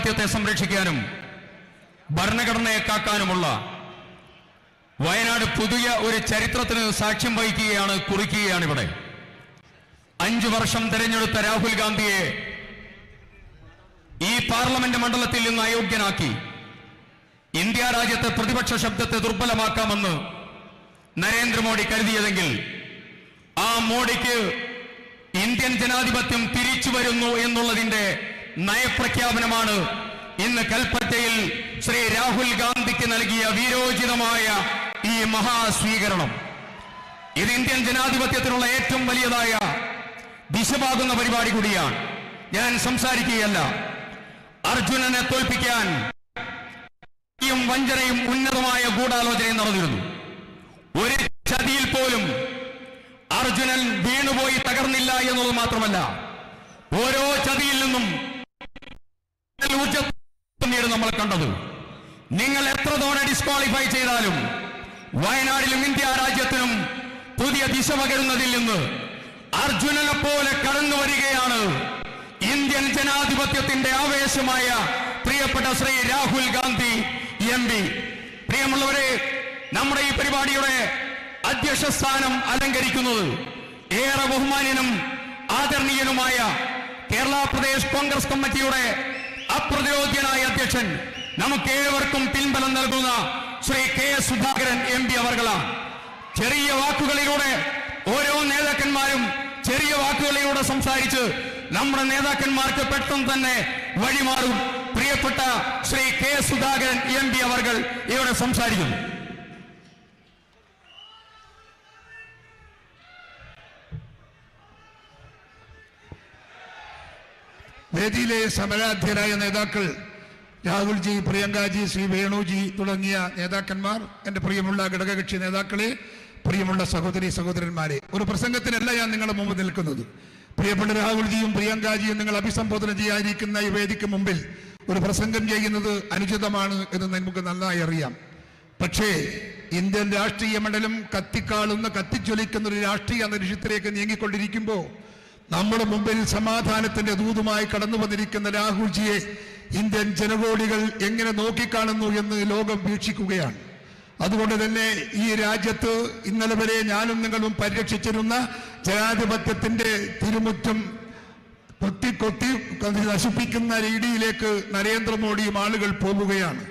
ജനാധിപത്യത്തെ സംരക്ഷിക്കാനും ഭരണഘടനയെ കാക്കാനുമുള്ള വയനാട് പുതിയ ഒരു ചരിത്രത്തിന് സാക്ഷ്യം വഹിക്കുകയാണ്, കുറിക്കുകയാണ്. ഇവിടെ 5 വർഷം തെരഞ്ഞെടുത്ത രാഹുൽ ഗാന്ധിയെ ഈ പാർലമെന്റ് മണ്ഡലത്തിൽ നിന്ന് അയോഗ്യനാക്കി ഇന്ത്യ രാജ്യത്തെ പ്രതിപക്ഷ ശബ്ദത്തെ ദുർബലമാക്കാമെന്ന് നരേന്ദ്രമോദി കരുതിയതെങ്കിൽ ആ മോഡിക്ക് ഇന്ത്യൻ ജനാധിപത്യം തിരിച്ചു വരുന്നു എന്നുള്ളതിന്റെ നയപ്രഖ്യാപനമാണ് ഇന്ന് കൽപ്പറ്റയിൽ ശ്രീ രാഹുൽ ഗാന്ധിക്ക് നൽകിയ വീരോചിതമായ ഈ മഹാസ്വീകരണം. ഇത് ഇന്ത്യൻ ജനാധിപത്യത്തിനുള്ള ഏറ്റവും വലിയതായ ദിശമാകുന്ന പരിപാടി കൂടിയാണ്. ഞാൻ സംസാരിക്കുകയല്ല. അർജുനനെ തോൽപ്പിക്കാൻ വഞ്ചനയും ഉന്നതമായ ഗൂഢാലോചനയും നടന്നിരുന്നു. ഒരു ചതിയിൽ പോലും അർജുനൻ വീണുപോയി തകർന്നില്ല എന്നത് മാത്രമല്ല, ഓരോ ചതിയിൽ നിന്നും നമ്മൾ കണ്ടത്. നിങ്ങൾ എത്ര തവണ ഡിസ്ക്വാളിഫൈ ചെയ്താലും വയനാടിലും ഇന്ത്യ രാജ്യത്തിനും പുതിയ ദിശ പകരുന്നതിൽ നിന്ന് അർജുനനെ പോലെ കടന്നു വരികയാണ് ഇന്ത്യൻ ജനാധിപത്യത്തിന്റെ ആവേശമായ പ്രിയപ്പെട്ട ശ്രീ രാഹുൽ ഗാന്ധി MP. പ്രിയമുള്ളവരെ, നമ്മുടെ ഈ പരിപാടിയുടെ അധ്യക്ഷ സ്ഥാനം അലങ്കരിക്കുന്നത് ഏറെ ബഹുമാന്യനും ആദരണീയനുമായ കേരള പ്രദേശ് കോൺഗ്രസ് കമ്മിറ്റിയുടെ അപ്രതിരോധ്യനായ അധ്യക്ഷൻ, നമുക്കേവർക്കും പിൻബലം നൽകുന്ന ശ്രീ KS സുധാകരൻ MP അവർകളാണ്. ചെറിയ വാക്കുകളിലൂടെ ഓരോ നേതാക്കന്മാരും ചെറിയ വാക്കുകളിലൂടെ സംസാരിച്ച് നമ്മുടെ നേതാക്കന്മാർക്ക് പെട്ടെന്ന് തന്നെ വഴിമാറും. പ്രിയപ്പെട്ട ശ്രീ KS സുധാകരൻ MP അവർകൾ ഇവിടെ സംസാരിക്കുന്നു. വേദിയിലെ സമരാധ്യരായ നേതാക്കൾ രാഹുൽജി, പ്രിയങ്കാജി, ശ്രീ വേണുജി തുടങ്ങിയ നേതാക്കന്മാർ, എൻ്റെ പ്രിയമുള്ള ഘടകകക്ഷി നേതാക്കളെ, പ്രിയമുള്ള സഹോദരി സഹോദരന്മാരെ, ഒരു പ്രസംഗത്തിനല്ല ഞാൻ നിങ്ങളുടെ മുമ്പ് നിൽക്കുന്നത്. പ്രിയപ്പെട്ട രാഹുൽജിയും പ്രിയങ്കാജിയും നിങ്ങൾ അഭിസംബോധന ചെയ്യാനിരിക്കുന്ന ഈ വേദിക്ക് മുമ്പിൽ ഒരു പ്രസംഗം ചെയ്യുന്നത് അനുചിതമാണ് എന്ന് നമുക്ക് നന്നായി അറിയാം. പക്ഷേ ഇന്ത്യൻ രാഷ്ട്രീയ മണ്ഡലം കത്തിജ്വലിക്കുന്ന ഒരു രാഷ്ട്രീയ അന്തരീക്ഷത്തിലേക്ക് നീങ്ങിക്കൊണ്ടിരിക്കുമ്പോൾ നമ്മുടെ മുമ്പിൽ സമാധാനത്തിന്റെ ദൂതുമായി കടന്നു വന്നിരിക്കുന്ന രാഹുൽജിയെ ഇന്ത്യൻ ജനകോടികൾ എങ്ങനെ നോക്കിക്കാണുന്നു എന്ന് ലോകം വീക്ഷിക്കുകയാണ്. അതുകൊണ്ട് തന്നെ ഈ രാജ്യത്ത് ഇന്നലെ വരെ ഞാനും നിങ്ങളും പരിരക്ഷിച്ചിരുന്ന ജനാധിപത്യത്തിന്റെ തിരുമുറ്റം കൊത്തി നശിപ്പിക്കുന്ന രീതിയിലേക്ക് നരേന്ദ്രമോദിയും ആളുകൾ പോവുകയാണ്.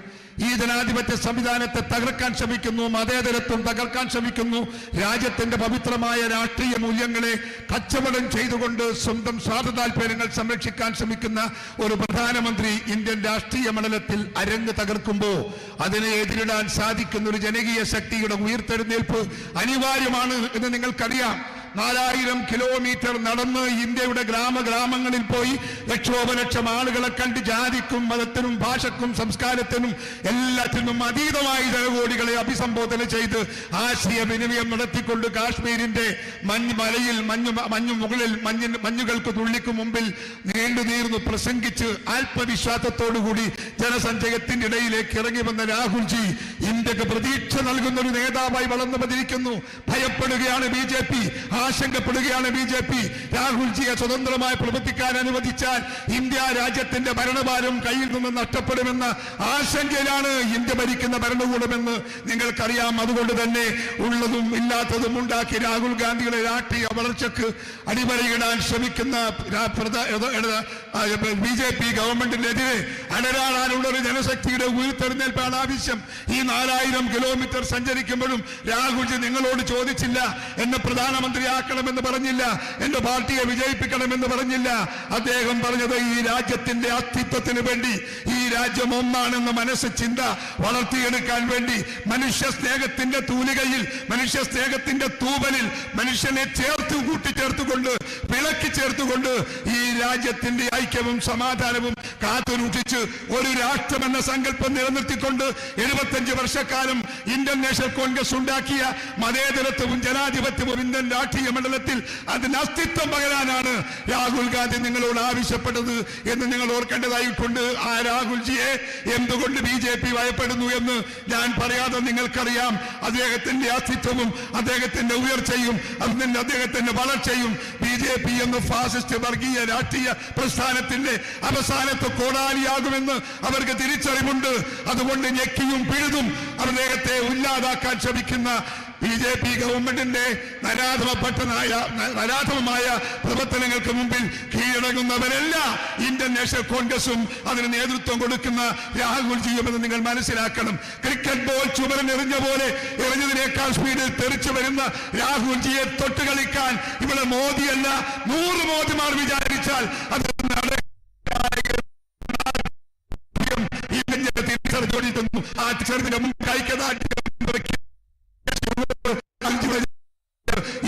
ഈ ജനാധിപത്യ സംവിധാനത്തെ തകർക്കാൻ ശ്രമിക്കുന്നു, മതേതരത്വം തകർക്കാൻ ശ്രമിക്കുന്നു, രാജ്യത്തിന്റെ പവിത്രമായ രാഷ്ട്രീയ മൂല്യങ്ങളെ കച്ചവടം ചെയ്തുകൊണ്ട് സ്വന്തം സ്വാർത്ഥ താല്പര്യങ്ങൾ സംരക്ഷിക്കാൻ ശ്രമിക്കുന്ന ഒരു പ്രധാനമന്ത്രി ഇന്ത്യൻ രാഷ്ട്രീയ മണ്ഡലത്തിൽ അരങ്ങ് തകർക്കുമ്പോൾ അതിനെ എതിരിടാൻ സാധിക്കുന്ന ഒരു ജനകീയ ശക്തിയുടെ ഉയർത്തെഴുന്നേൽപ്പ് അനിവാര്യമാണ് എന്ന് നിങ്ങൾക്കറിയാം. 4000 കിലോമീറ്റർ നടന്ന് ഇന്ത്യയുടെ ഗ്രാമങ്ങളിൽ പോയി ലക്ഷോപലക്ഷം ആളുകളെ കണ്ട് ജാതിക്കും മതത്തിനും ഭാഷക്കും സംസ്കാരത്തിനും എല്ലാത്തിനും അതീതമായി ജനകോടികളെ അഭിസംബോധന ചെയ്ത് ആശയവിനിമയം നടത്തിക്കൊണ്ട് കാശ്മീരിന്റെ മലയിൽ മഞ്ഞുകൾക്ക് തുള്ളിക്ക് മുമ്പിൽ നീണ്ടു പ്രസംഗിച്ച് ആത്മവിശ്വാസത്തോടുകൂടി ജനസഞ്ചയത്തിന്റെ ഇടയിലേക്ക് ഇറങ്ങി വന്ന രാഹുൽജി ഇന്ത്യക്ക് പ്രതീക്ഷ നൽകുന്ന ഒരു നേതാവായി വളർന്നു വന്നിരിക്കുന്നു. ഭയപ്പെടുകയാണ് BJP, ആശങ്കപ്പെടുകയാണ് BJP. രാഹുൽജിയെ സ്വതന്ത്രമായി പ്രവർത്തിക്കാൻ അനുവദിച്ചാൽ ഇന്ത്യ രാജ്യത്തിന്റെ ഭരണഭാരം കയ്യിൽ നിന്ന് നഷ്ടപ്പെടുമെന്ന ആശങ്കയിലാണ് ഇന്ത്യ ഭരിക്കുന്ന ഭരണകൂടമെന്ന് നിങ്ങൾക്കറിയാം. അതുകൊണ്ട് തന്നെ ഉള്ളതും ഇല്ലാത്തതും ഉണ്ടാക്കി രാഹുൽ ഗാന്ധിയുടെ രാഷ്ട്രീയ വളർച്ചയ്ക്ക് അടിമറിയിടാൻ ശ്രമിക്കുന്ന BJP ഗവൺമെന്റിനെതിരെ അടരാടാനുള്ള ഒരു ജനശക്തിയുടെ ഉയർത്തെഴുന്നേൽപ്പാണ് ആവശ്യം. ഈ 4000 കിലോമീറ്റർ സഞ്ചരിക്കുമ്പോഴും രാഹുൽജി നിങ്ങളോട് ചോദിച്ചില്ല, എന്നെ പ്രധാനമന്ത്രിയാക്കണമെന്ന് പറഞ്ഞില്ല, എന്റെ പാർട്ടിയെ വിജയിപ്പിക്കണമെന്ന് പറഞ്ഞില്ല. അദ്ദേഹം പറഞ്ഞത് ഈ രാജ്യത്തിന്റെ അസ്തിത്വത്തിന് വേണ്ടി, ഈ രാജ്യം ഒന്നാണെന്ന ചിന്ത വളർത്തിയെടുക്കാൻ വേണ്ടി മനുഷ്യ സ്നേഹത്തിന്റെ തൂലികയിൽ, മനുഷ്യ സ്നേഹത്തിന്റെ തൂവലിൽ മനുഷ്യനെ കൂട്ടിച്ചേർത്തുകൊണ്ട് വിളക്കി ചേർത്തുകൊണ്ട് ഈ രാജ്യത്തിന്റെ ഐക്യവും സമാധാനവും കാത്തുരൂക്ഷിച്ച് ഒരു രാഷ്ട്രമെന്ന സങ്കല്പം നിലനിർത്തിക്കൊണ്ട് 75 വർഷക്കാലം ഇന്ത്യൻ നാഷണൽ കോൺഗ്രസ് ഉണ്ടാക്കിയ മതേതരത്വവും ജനാധിപത്യവും ഇന്ത്യൻ രാഷ്ട്രീയ മണ്ഡലത്തിൽ അതിന് അസ്തിത്വം പകരാനാണ് രാഹുൽ ഗാന്ധി നിങ്ങളോട് ആവശ്യപ്പെട്ടത് എന്ന് നിങ്ങൾ ഓർക്കേണ്ടതായിട്ടുണ്ട്. ആ രാഹുൽ രാഹുൽജിയെ എന്തുകൊണ്ട് BJP ഭയപ്പെടുന്നു എന്ന് ഞാൻ പറയാതെ നിങ്ങൾക്കറിയാം. അദ്ദേഹത്തിന്റെ അസ്തിത്വവും അദ്ദേഹത്തിന്റെ ഉയർച്ചയും അദ്ദേഹത്തിന്റെ വളർച്ചയും BJP എന്ന ഫാസിസ്റ്റ് വർഗീയ രാഷ്ട്രീയ പ്രസ്ഥാനത്തിന്റെ അവസാനത്തെ കോടാലിയാകുമെന്ന് അവർക്ക് തിരിച്ചറിവുണ്ട്. അതുകൊണ്ട് ഞെക്കിയും പിഴുതും അദ്ദേഹത്തെ ഇല്ലാതാക്കാൻ ശ്രമിക്കുന്ന BJP ഗവൺമെന്റിന്റെ നരാധമമായ പ്രവർത്തനങ്ങൾക്ക് മുമ്പിൽ കീഴടങ്ങുന്നവരല്ല ഇന്ത്യൻ നാഷണൽ കോൺഗ്രസും അതിന് നേതൃത്വം കൊടുക്കുന്ന രാഹുൽജിയും എന്ന് നിങ്ങൾ മനസ്സിലാക്കണം. ക്രിക്കറ്റ് ബോൾ ചുമരനെറിഞ്ഞ പോലെ എറിഞ്ഞതിനേക്കാൾ സ്പീഡിൽ തെറിച്ചു വരുന്ന രാഹുൽജിയെ തൊട്ട് കളിക്കാൻ ഇവിടെ മോദിയല്ല 100 മോദിമാർ വിചാരിച്ചാൽ അത് ആ ചെറുതിന്റെ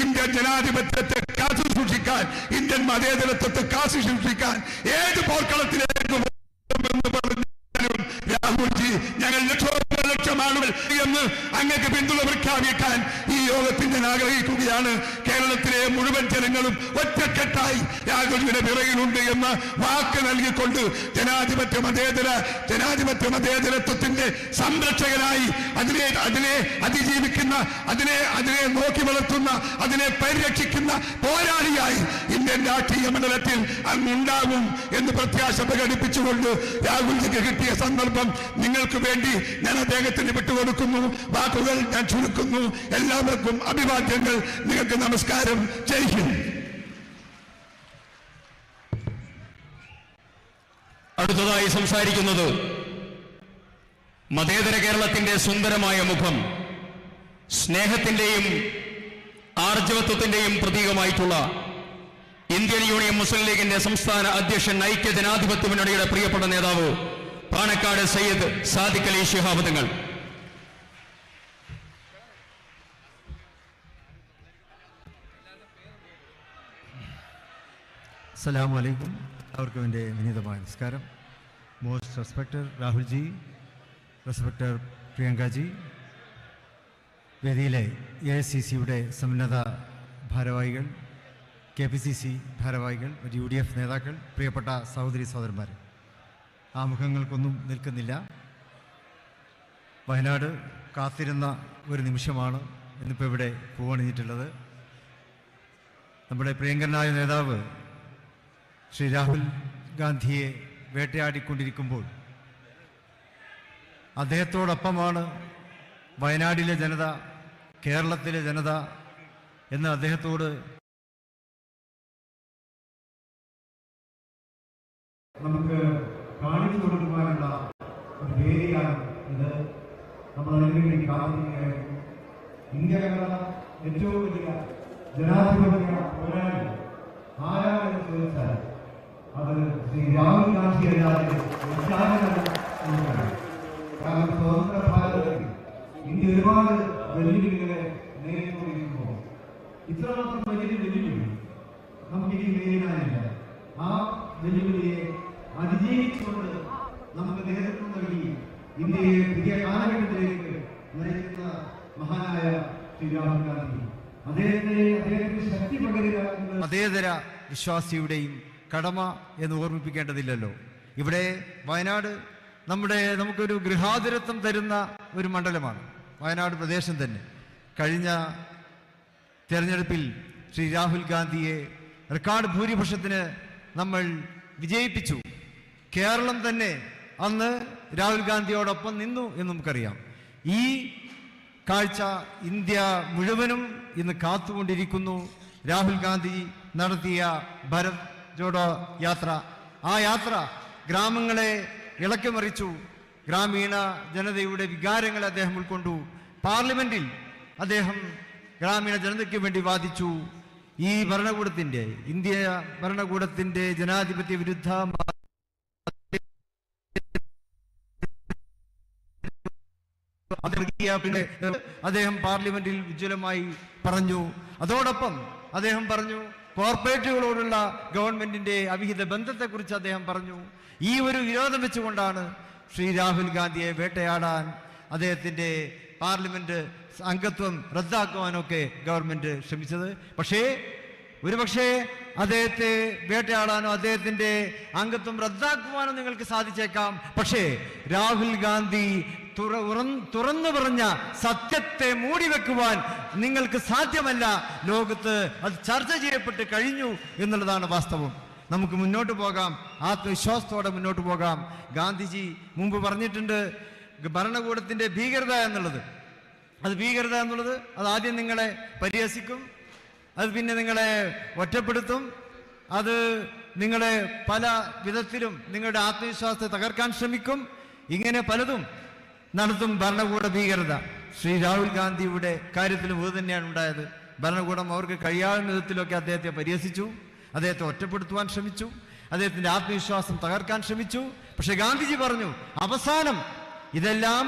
ഇന്ത്യൻ ജനാധിപത്യത്തെ കാത്തു സൂക്ഷിക്കാൻ, ഇന്ത്യൻ മതേതരത്വത്തെ കാത്തു സൂക്ഷിക്കാൻ ഏത് പോർക്കളത്തിലേക്കും എന്ന് പറഞ്ഞാലും രാഹുൽജി ഞങ്ങൾ ലക്ഷം ആളുകൾ എന്ന് അങ്ങക്ക് പിന്തുണ പ്രഖ്യാപിക്കാൻ ഈ യോഗത്തിൽ ഞാൻ ആഗ്രഹിക്കുകയാണ്. കേരളത്തിലെ മുഴുവൻ ജനങ്ങളും ഒറ്റക്കെട്ടായി രാഹുൽജിയുടെ പിറകിലുണ്ട് എന്ന വാക്ക് നൽകിക്കൊണ്ട് ജനാധിപത്യ മതേതരത്വത്തിന്റെ സംരക്ഷകനായി അതിനെ അതിജീവിക്കുന്ന അതിനെ നോക്കി വളർത്തുന്ന അതിനെ പരിരക്ഷിക്കുന്ന പോരാളിയായി ഇന്ത്യൻ രാഷ്ട്രീയ മണ്ഡലത്തിൽ അങ്ങുണ്ടാകും എന്ന് പ്രത്യാശ പ്രകടിപ്പിച്ചുകൊണ്ട് രാഹുൽജിക്ക് കിട്ടിയ സന്ദർഭം നിങ്ങൾക്ക് വേണ്ടി ഞാൻ അദ്ദേഹത്തിന് വിട്ടുകൊടുക്കുന്നു. വാക്കുകൾ ഞാൻ ചുരുക്കുന്നു. എല്ലാവർക്കും അഭിവാദ്യങ്ങൾ. നിങ്ങൾക്ക് നമസ്കാരം. ജയ് ഹിന്ദ്. അടുത്തതായി സംസാരിക്കുന്നത് മതേതര കേരളത്തിന്റെ സുന്ദരമായ മുഖം, സ്നേഹത്തിന്റെയും ആർജവത്വത്തിന്റെയും പ്രതീകമായിട്ടുള്ള ഇന്ത്യൻ യൂണിയൻ മുസ്ലിം ലീഗിന്റെ സംസ്ഥാന അധ്യക്ഷൻ, ഐക്യ ജനാധിപത്യ മുന്നണിയുടെ പ്രിയപ്പെട്ട നേതാവ് പാണക്കാട് സയ്യിദ് സാദിഖ് അലി ശിഹാബ് തങ്ങൾ. അസ്സലാമു അലൈക്കും. അവർക്കും എൻ്റെ വിനീതമായ നമസ്കാരം. Most respected Rahulji, respected Priyanka ji, വേദിയിലെ AICCയുടെ സമുന്നത ഭാരവാഹികൾ, KPCC ഭാരവാഹികൾ, UDF നേതാക്കൾ, പ്രിയപ്പെട്ട സഹോദരി സഹോദരന്മാർ, ആ മുഖങ്ങൾക്കൊന്നും നിൽക്കുന്നില്ല. വയനാട് കാത്തിരുന്ന ഒരു നിമിഷമാണ് ഇന്നിപ്പോൾ ഇവിടെ പൂവണിഞ്ഞിട്ടുള്ളത്. നമ്മുടെ പ്രിയങ്കരനായ നേതാവ് ശ്രീ രാഹുൽ ഗാന്ധിയെ വേട്ടയാടിക്കൊണ്ടിരിക്കുമ്പോൾ അദ്ദേഹത്തോടൊപ്പമാണ് വയനാടിലെ ജനത, കേരളത്തിലെ ജനത എന്ന് അദ്ദേഹത്തോട് നമുക്ക് കാണിച്ചു കൊടുക്കുവാനുള്ള ഒരു വേദിയാണ് ഇത്. നമ്മൾ അതിനുവേണ്ടി കാത്തിരിക്കുകയായിരുന്നു. ഇന്ത്യ കണ്ട ഏറ്റവും വലിയ ജനാധിപത്യ പോരാളി ആരാണെന്ന് ചോദിച്ചാൽ അത് ശ്രീ രാഹുൽ ഗാന്ധി അല്ലാതെ കാരണം സ്വതന്ത്ര ഭാരതത്തിൽ ഇന്ത്യ ഒരുപാട് വെല്ലുവിളികളെ നേരിട്ടുകൊണ്ടിരിക്കുമ്പോൾ ഇത്രമാത്രം വലിയ വെല്ലുവിളി നമുക്കിനി നേരിടാനില്ല. ആ വെല്ലുവിളിയെ അതിജീവിച്ചുകൊണ്ട് നമുക്ക് നേതൃത്വം നൽകി ഇന്ത്യയെ പുതിയ കാലഘട്ടത്തിലേക്ക് നയിക്കുന്ന മഹാനായ ശ്രീ രാഹുൽ ഗാന്ധി, അദ്ദേഹത്തിന് ശക്തി പകരുക മതേതര വിശ്വാസിയുടെയും കടമ എന്ന് ഓർമ്മിപ്പിക്കേണ്ടതില്ലല്ലോ. ഇവിടെ വയനാട് നമുക്കൊരു ഗൃഹാതുരത്വം തരുന്ന ഒരു മണ്ഡലമാണ് വയനാട് പ്രദേശം തന്നെ. കഴിഞ്ഞ തെരഞ്ഞെടുപ്പിൽ ശ്രീ രാഹുൽ ഗാന്ധിയെ റെക്കോർഡ് ഭൂരിപക്ഷത്തിന് നമ്മൾ വിജയിപ്പിച്ചു. കേരളം തന്നെ അന്ന് രാഹുൽ ഗാന്ധിയോടൊപ്പം നിന്നു എന്ന് നമുക്കറിയാം. ഈ കാഴ്ച ഇന്ത്യ മുഴുവനും ഇന്ന് കാത്തുകൊണ്ടിരിക്കുന്നു. രാഹുൽ ഗാന്ധി നടത്തിയ ഭാരത് ജോഡോ യാത്ര, ആ യാത്ര ഗ്രാമങ്ങളെ ഇളക്കിമറിച്ചു. ഗ്രാമീണ ജനതയുടെ വികാരങ്ങളെ അദ്ദേഹം ഉൾക്കൊണ്ടു. പാർലമെന്റിൽ അദ്ദേഹം ഗ്രാമീണ ജനതയ്ക്ക് വേണ്ടി വാദിച്ചു. ഈ ഭരണകൂടത്തിന്റെ, ഇന്ത്യ ഭരണകൂടത്തിന്റെ ജനാധിപത്യ വിരുദ്ധ അദ്ദേഹം പാർലമെന്റിൽ ഉജ്ജ്വലമായി പറഞ്ഞു. അതോടൊപ്പം അദ്ദേഹം പറഞ്ഞു കോർപ്പറേറ്റുകളോടുള്ള ഗവൺമെന്റിന്റെ അവിഹിത ബന്ധത്തെക്കുറിച്ച് അദ്ദേഹം പറഞ്ഞു. ഈ ഒരു വിരോധം വെച്ചുകൊണ്ടാണ് ശ്രീ രാഹുൽ ഗാന്ധിയെ വേട്ടയാടാൻ, അദ്ദേഹത്തിന്റെ പാർലമെന്റ് അംഗത്വം റദ്ദാക്കുവാനൊക്കെ ഗവൺമെന്റ് ശ്രമിച്ചത്. പക്ഷേ ഒരുപക്ഷെ അദ്ദേഹത്തെ വേട്ടയാടാനോ അദ്ദേഹത്തിന്റെ അംഗത്വം റദ്ദാക്കുവാനോ നിങ്ങൾക്ക് സാധിച്ചേക്കാം. പക്ഷേ രാഹുൽ ഗാന്ധി തുറന്നു പറഞ്ഞ സത്യത്തെ മൂടിവെക്കുവാൻ നിങ്ങൾക്ക് സാധ്യമല്ല. ലോകത്ത് അത് ചർച്ച ചെയ്യപ്പെട്ട് കഴിഞ്ഞു എന്നുള്ളതാണ് വാസ്തവം. നമുക്ക് മുന്നോട്ട് പോകാം, ആത്മവിശ്വാസത്തോടെ മുന്നോട്ട് പോകാം. ഗാന്ധിജി മുമ്പ് പറഞ്ഞിട്ടുണ്ട്, ഭരണകൂടത്തിന്റെ ഭീകരത എന്നുള്ളത് അത് ആദ്യം നിങ്ങളെ പരിഹസിക്കും, അത് പിന്നെ നിങ്ങളെ ഒറ്റപ്പെടുത്തും, അത് നിങ്ങളെ പല വിധത്തിലും നിങ്ങളുടെ ആത്മവിശ്വാസത്തെ തകർക്കാൻ ശ്രമിക്കും. ഇങ്ങനെ പലതും നടത്തും ഭരണകൂട ഭീകരത. ശ്രീ രാഹുൽ ഗാന്ധിയുടെ കാര്യത്തിലും ഇത് തന്നെയാണ് ഉണ്ടായത്. ഭരണകൂടം അവർക്ക് കഴിയാവുന്ന വിധത്തിലൊക്കെ അദ്ദേഹത്തെ പരിഹസിച്ചു, അദ്ദേഹത്തെ ഒറ്റപ്പെടുത്തുവാൻ ശ്രമിച്ചു, അദ്ദേഹത്തിന്റെ ആത്മവിശ്വാസം തകർക്കാൻ ശ്രമിച്ചു. പക്ഷെ ഗാന്ധിജി പറഞ്ഞു, അവസാനം ഇതെല്ലാം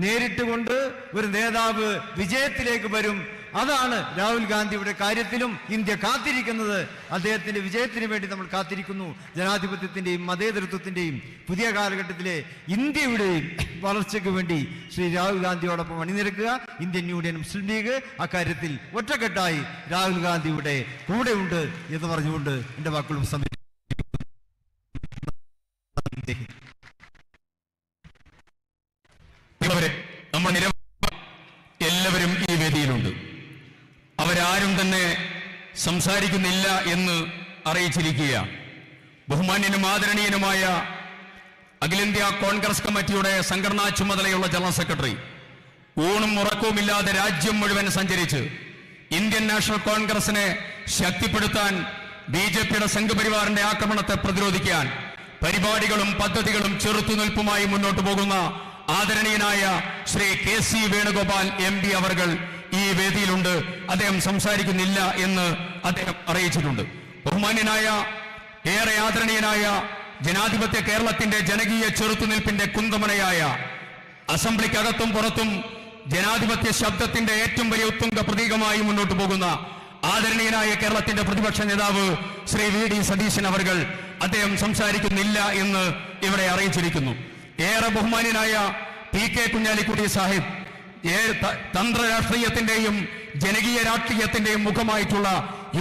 നേരിട്ടുകൊണ്ട് ഒരു നേതാവ് വിജയത്തിലേക്ക് വരും. അതാണ് രാഹുൽ ഗാന്ധിയുടെ കാര്യത്തിലും ഇന്ത്യ കാത്തിരിക്കുന്നത്. അദ്ദേഹത്തിന്റെ വിജയത്തിന് വേണ്ടി നമ്മൾ കാത്തിരിക്കുന്നു. ജനാധിപത്യത്തിന്റെയും മതേതരത്വത്തിന്റെയും പുതിയ കാലഘട്ടത്തിലെ ഇന്ത്യയുടെയും വളർച്ചയ്ക്ക് വേണ്ടി ശ്രീ രാഹുൽ ഗാന്ധിയോടൊപ്പം അണിനിരക്കുക. ഇന്ത്യൻ യൂണിയൻ മുസ്ലിം ലീഗ് അക്കാര്യത്തിൽ ഒറ്റക്കെട്ടായി രാഹുൽ ഗാന്ധിയുടെ കൂടെയുണ്ട് എന്ന് പറഞ്ഞുകൊണ്ട് എന്റെ വാക്കുകളും സമയം നമ്മൾ എല്ലാവരും ഈ വേദിയിലുണ്ട്. അവരാരും തന്നെ സംസാരിക്കുന്നില്ല എന്ന് അറിയിച്ചിരിക്കുകയാണ്. ബഹുമാന്യനും ആദരണീയനുമായ അഖിലേന്ത്യാ കോൺഗ്രസ് കമ്മിറ്റിയുടെ സംഘടനാ ചുമതലയുള്ള ജനറൽ സെക്രട്ടറി ഊണും ഉറക്കവുമില്ലാതെ രാജ്യം മുഴുവൻ സഞ്ചരിച്ച് ഇന്ത്യൻ നാഷണൽ കോൺഗ്രസിനെ ശക്തിപ്പെടുത്താൻ, ബിജെപിയുടെ സംഘപരിവാറിന്റെ ആക്രമണത്തെ പ്രതിരോധിക്കാൻ പരിപാടികളും പദ്ധതികളും ചെറുത്തുനിൽപ്പുമായി മുന്നോട്ട് പോകുന്ന ആദരണീയനായ ശ്രീ KC വേണുഗോപാൽ MP അവർകൾ ഈ വേദിയിലുണ്ട്. അദ്ദേഹം സംസാരിക്കുന്നില്ല എന്ന് അദ്ദേഹം അറിയിച്ചിട്ടുണ്ട്. ബഹുമാന്യനായ ഏറെ ആദരണീയനായ ജനാധിപത്യ കേരളത്തിന്റെ ജനകീയ ചെറുത്തുനിൽപ്പിന്റെ കുന്തമനയായ, അസംബ്ലിക്കകത്തും പുറത്തും ജനാധിപത്യ ശബ്ദത്തിന്റെ ഏറ്റവും വലിയ ഉത്തുംഗ പ്രതീകമായി മുന്നോട്ട് പോകുന്ന ആദരണീയനായ കേരളത്തിന്റെ പ്രതിപക്ഷ നേതാവ് ശ്രീ VD സതീശൻ അവർകൾ അദ്ദേഹം സംസാരിക്കുന്നില്ല എന്ന് ഇവിടെ അറിയിച്ചിരിക്കുന്നു. ഏറെ ബഹുമാന്യനായ PK കുഞ്ഞാലിക്കുട്ടി സാഹിബ്, തന്ത്ര രാഷ്ട്രീയത്തിന്റെയും ജനകീയ രാഷ്ട്രീയത്തിന്റെയും മുഖമായിട്ടുള്ള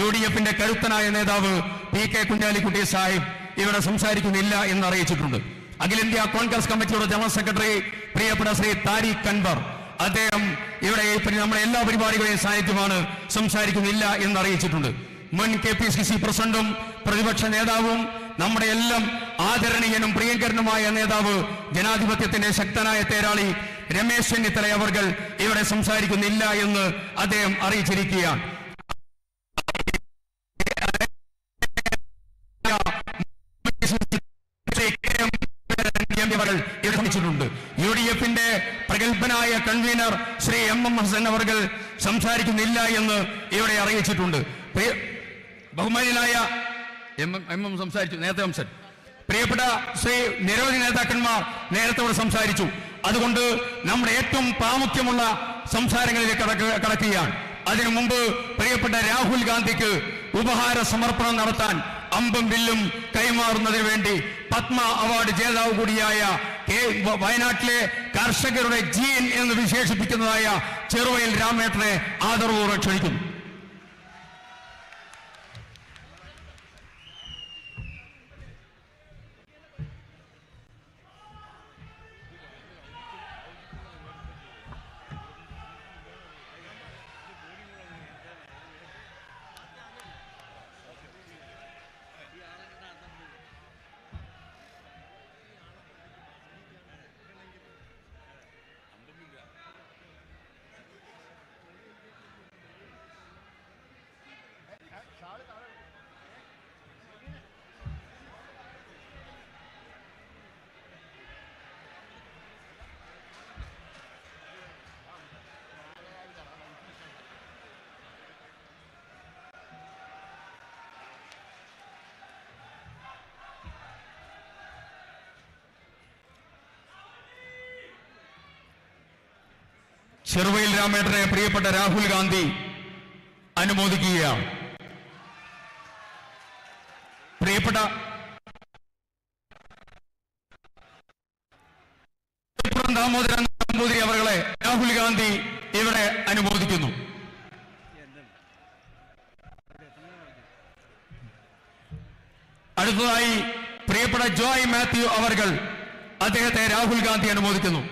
UDFന്റെ കരുത്തനായ നേതാവ് PK കുഞ്ഞാലിക്കുട്ടി സാഹിബ് ഇവിടെ സംസാരിക്കുന്നില്ല എന്ന് അറിയിച്ചിട്ടുണ്ട്. അഖിലേന്ത്യാ കോൺഗ്രസ് കമ്മിറ്റിയുടെ ജനറൽ സെക്രട്ടറി പ്രിയപ്പെട്ട ശ്രീ താരിഖ് അൻവർ, അദ്ദേഹം ഇവിടെ നമ്മുടെ എല്ലാ പരിപാടികളെയും സാന്നിധ്യമാണ്, സംസാരിക്കുന്നില്ല എന്ന് അറിയിച്ചിട്ടുണ്ട്. മുൻ KPCC പ്രസിഡന്റും പ്രതിപക്ഷ നേതാവും നമ്മുടെ എല്ലാം ആദരണീയനും പ്രിയങ്കരനുമായ നേതാവ്, ജനാധിപത്യത്തിന്റെ ശക്തനായ തേരാളി രമേശ് ചെന്നിത്തല അവർകൾ ഇവിടെ സംസാരിക്കുന്നില്ല എന്ന് അദ്ദേഹം അറിയിച്ചിരിക്കുകയാണ്. UDFന്റെ പ്രഗത്ഭനായ കൺവീനർ ശ്രീ MM ഹസൻ അവർകൾ സംസാരിക്കുന്നില്ല എന്ന് ഇവിടെ അറിയിച്ചിട്ടുണ്ട്. ബഹുമാന്യനായ MM സംസാരിച്ചു, നേരത്തെ സംസാരിച്ചു. പ്രിയപ്പെട്ട ശ്രീ നിരവധി നേതാക്കന്മാർ നേരത്തെ സംസാരിച്ചു. അതുകൊണ്ട് നമ്മുടെ ഏറ്റവും പ്രാമുഖ്യമുള്ള സംസാരങ്ങളിലേക്ക് കടക്കുകയാണ്. അതിനു മുമ്പ് പ്രിയപ്പെട്ട രാഹുൽ ഗാന്ധിക്ക് ഉപഹാര സമർപ്പണം നടത്താൻ അമ്പും വില്ലും കൈമാറുന്നതിന് വേണ്ടി പത്മ അവാർഡ് ജേതാവ് കൂടിയായ വയനാട്ടിലെ കർഷകരുടെ ജീൻ എന്ന് വിശേഷിപ്പിക്കുന്നതായ ചെറുവയൽ രാമേട്ടനെ ആദരവോടെ ക്ഷണിക്കുന്നു. ചെറുവയൽ രാമേട്ടനെ പ്രിയപ്പെട്ട രാഹുൽ ഗാന്ധി അനുമോദിക്കുകയാണ്. പ്രിയപ്പെട്ട ദാമോദരൻ നമ്പൂതിരി അവരെ രാഹുൽ ഗാന്ധി ഇവിടെ അനുമോദിക്കുന്നു. അടുത്തതായി പ്രിയപ്പെട്ട ജോയ് മാത്യു അവർകൾ അദ്ദേഹത്തെ രാഹുൽ ഗാന്ധി അനുമോദിക്കുന്നു.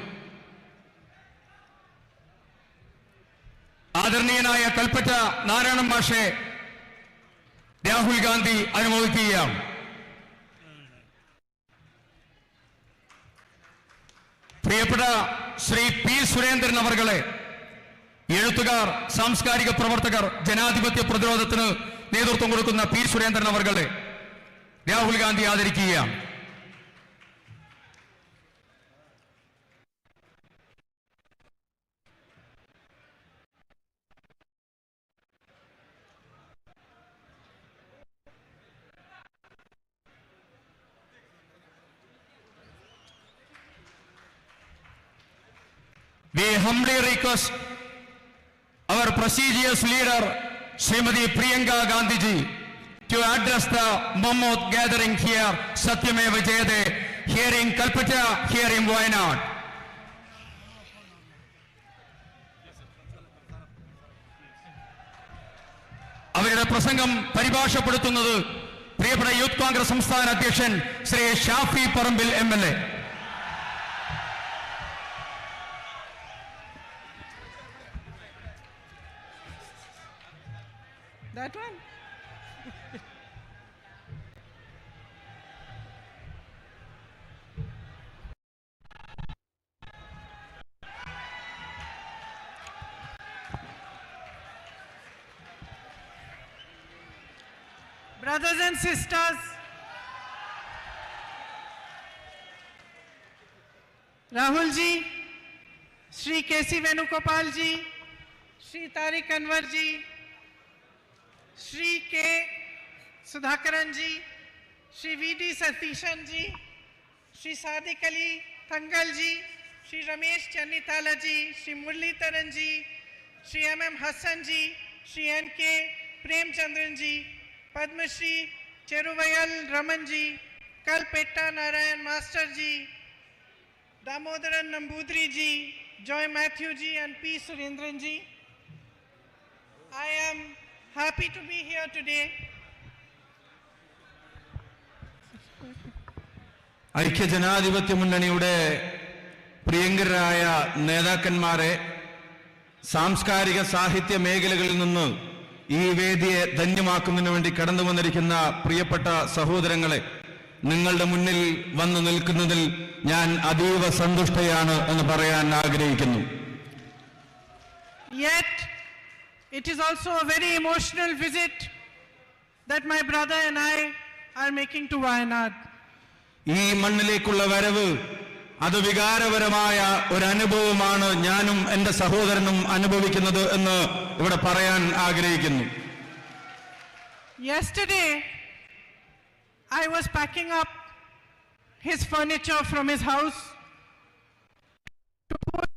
ആദരണീയനായ കൽപ്പറ്റ നാരായണൻ മാഷെ രാഹുൽ ഗാന്ധി അനുമോദിക്കുകയാണ്. പ്രിയപ്പെട്ട ശ്രീ പി സുരേന്ദ്രൻ അവർകളെ എഴുത്തുകാർ, സാംസ്കാരിക പ്രവർത്തകർ, ജനാധിപത്യ പ്രതിരോധത്തിന് നേതൃത്വം കൊടുക്കുന്ന പി സുരേന്ദ്രൻ അവർകളെ രാഹുൽ ഗാന്ധി ആദരിക്കുകയാണ്. We humbly request our prestigious leader, Srimati Priyanka Gandhi ji, to address the Mammoth gathering here, Satyameva Jayate, here in Kalpata, here in Wayanad. അവരുടെ പ്രസംഗം പരിഭാഷപ്പെടുത്തുന്നത് പ്രിയപ്പെട്ട യൂത്ത് കോൺഗ്രസ് സംസ്ഥാന അധ്യക്ഷൻ Shri Shafi Parambil MLA. That one? Brothers and sisters, Rahul ji, Shri K.C. Venugopal ji, Shri Tariq Anwar ji, Shri K. Sudhakaran ji, Shri V.D. Satishan ji, Shri Sadiq Ali Thangal ji, Shri Ramesh Channitala ji, Shri Murli Taran ji, Shri M.M. Hassan ji, Shri N.K. Premchandran ji, Padma Shri Cheruvayal Raman ji, Kalpetta Narayan Master ji, Damodaran Nambudri ji, Joy Matthew ji and P. Surendran ji. I am happy to be here today. ഐക്യജനാധിപത്യ മുന്നണിയുടെ പ്രിയങ്കരായ നേതാക്കന്മാരെ, സാംസ്കാരിക സാഹിത്യ മേഖലകളിൽ നിന്ന് ഈ വേദിയെ ധന്യമാക്കുന്നതിന് വേണ്ടി കടന്നു വന്നിരിക്കുന്ന പ്രിയപ്പെട്ട സഹോദരങ്ങളെ, നിങ്ങളുടെ മുന്നിൽ വന്നു നിൽക്കുന്നതിൽ ഞാൻ അതീവ സന്തുഷ്ടയാണ് എന്ന് പറയാൻ ആഗ്രഹിക്കുന്നു. Yet it is also a very emotional visit that my brother and I are making to Wayanad. ഈ മണ്ണിലേക്കുള്ള വരവ് അത് വികാരപരമായ ഒരു അനുഭവമാണ് ഞാനും എൻ്റെ സഹോദരനും അനുഭവിക്കുന്നത് എന്ന് ഇവിടെ പറയാൻ ആഗ്രഹിക്കുന്നു. Yesterday I was packing up his furniture from his house to put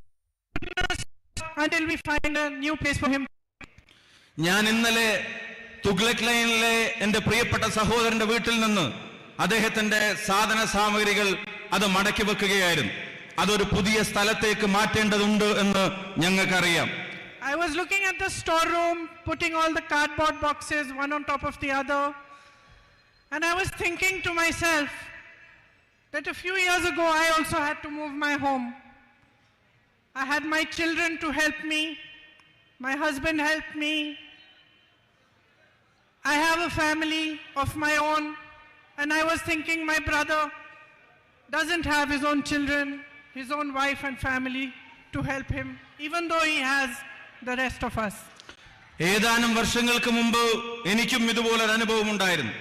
until we find a new place for him. ഞാൻ ഇന്നലെ തുഗ്ലക് ലൈനിലെ എൻ്റെ പ്രിയപ്പെട്ട സഹോദരന്റെ വീട്ടിൽ നിന്ന് അദ്ദേഹത്തിന്റെ സാധന സാമഗ്രികൾ അത് മടക്കി വെക്കുകയായിരുന്നു. അതൊരു പുതിയ സ്ഥലത്തേക്ക് മാറ്റേണ്ടതുണ്ട് എന്ന് ഞങ്ങൾക്കറിയാം. I was looking at the storeroom, putting all the cardboard boxes one on top of the other, and I was thinking to myself that a few years ago I also had to move my home. I had my children to help me, my husband helped me. I have a family of my own, and I was thinking my brother doesn't have his own children, his own wife and family to help him, even though he has the rest of us. ഏതാനും വർഷങ്ങൾക്ക് മുമ്പ് എനിക്കും ഇതുപോലൊരു അനുഭവം ഉണ്ടായിരുന്നു.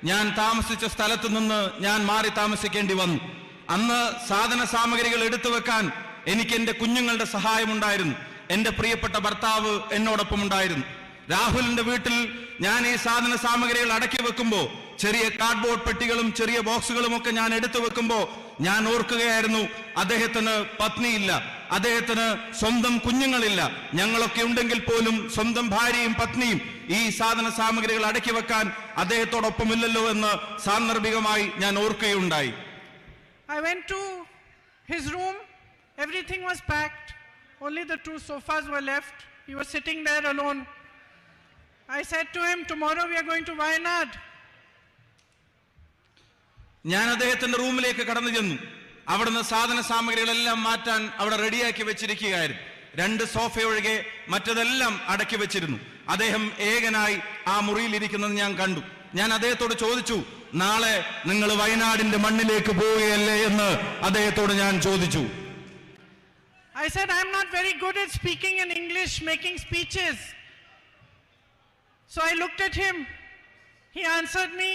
ഞാൻ താമസിച്ച സ്ഥലത്ത് നിന്ന് ഞാൻ മാറി താമസിക്കേണ്ടി വന്നു. അന്ന് സാധന സാമഗ്രികൾ എടുത്തു വെക്കാൻ എനിക്ക് എൻ്റെ കുഞ്ഞുങ്ങളുടെ സഹായമുണ്ടായിരുന്നു. എൻ്റെ പ്രിയപ്പെട്ട ഭർത്താവ് എന്നോടൊപ്പം ഉണ്ടായിരുന്നു. രാഹുലിന്റെ വീട്ടിൽ ഞാൻ ഈ സാധന സാമഗ്രികൾ അടക്കി വെക്കുമ്പോൾ, ചെറിയ കാർഡ്ബോർഡ് പെട്ടികളും ചെറിയ ബോക്സുകളും ഒക്കെ ഞാൻ എടുത്തു വെക്കുമ്പോൾ ഞാൻ ഓർക്കുകയായിരുന്നു, അദ്ദേഹത്തിന് പത്നിയില്ല, അദ്ദേഹത്തിന് സ്വന്തം കുഞ്ഞുങ്ങളില്ല. ഞങ്ങളൊക്കെ ഉണ്ടെങ്കിൽ പോലും സ്വന്തം ഭാര്യയും പത്നിയും ഈ സാധന സാമഗ്രികൾ അടക്കി വെക്കാൻ അദ്ദേഹത്തോടൊപ്പമില്ലല്ലോ എന്ന് സാന്ദർഭികമായി ഞാൻ ഓർക്കുകയുണ്ടായി. I went to his room, everything was packed, only the 2 sofas were left. He was sitting there alone. I said to him, tomorrow we are going to Wayanad. ഞാൻ അദ്ദേഹത്തിന്റെ റൂമിലേക്ക് കടന്നു ചെന്നു. അവിടുന്ന് സാധന സാമഗ്രികളെല്ലാം മാറ്റാൻ അവിടെ റെഡിയാക്കി വെച്ചിരിക്കുകയായിരുന്നു. 2 സോഫ ഒഴികെ മറ്റതെല്ലാം അടക്കി വെച്ചിരുന്നു. അദ്ദേഹം ഏകനായി ആ മുറിയിലിരിക്കുന്നത് ഞാൻ കണ്ടു. ഞാൻ അദ്ദേഹത്തോട് ചോദിച്ചു, നാളെ നിങ്ങൾ വയനാടിന്റെ മണ്ണിലേക്ക് പോവുകയല്ലേ എന്ന് അദ്ദേഹത്തോട് ഞാൻ ചോദിച്ചു. I said, I'm not very good at speaking in English, making speeches. So I looked at him. He answered me,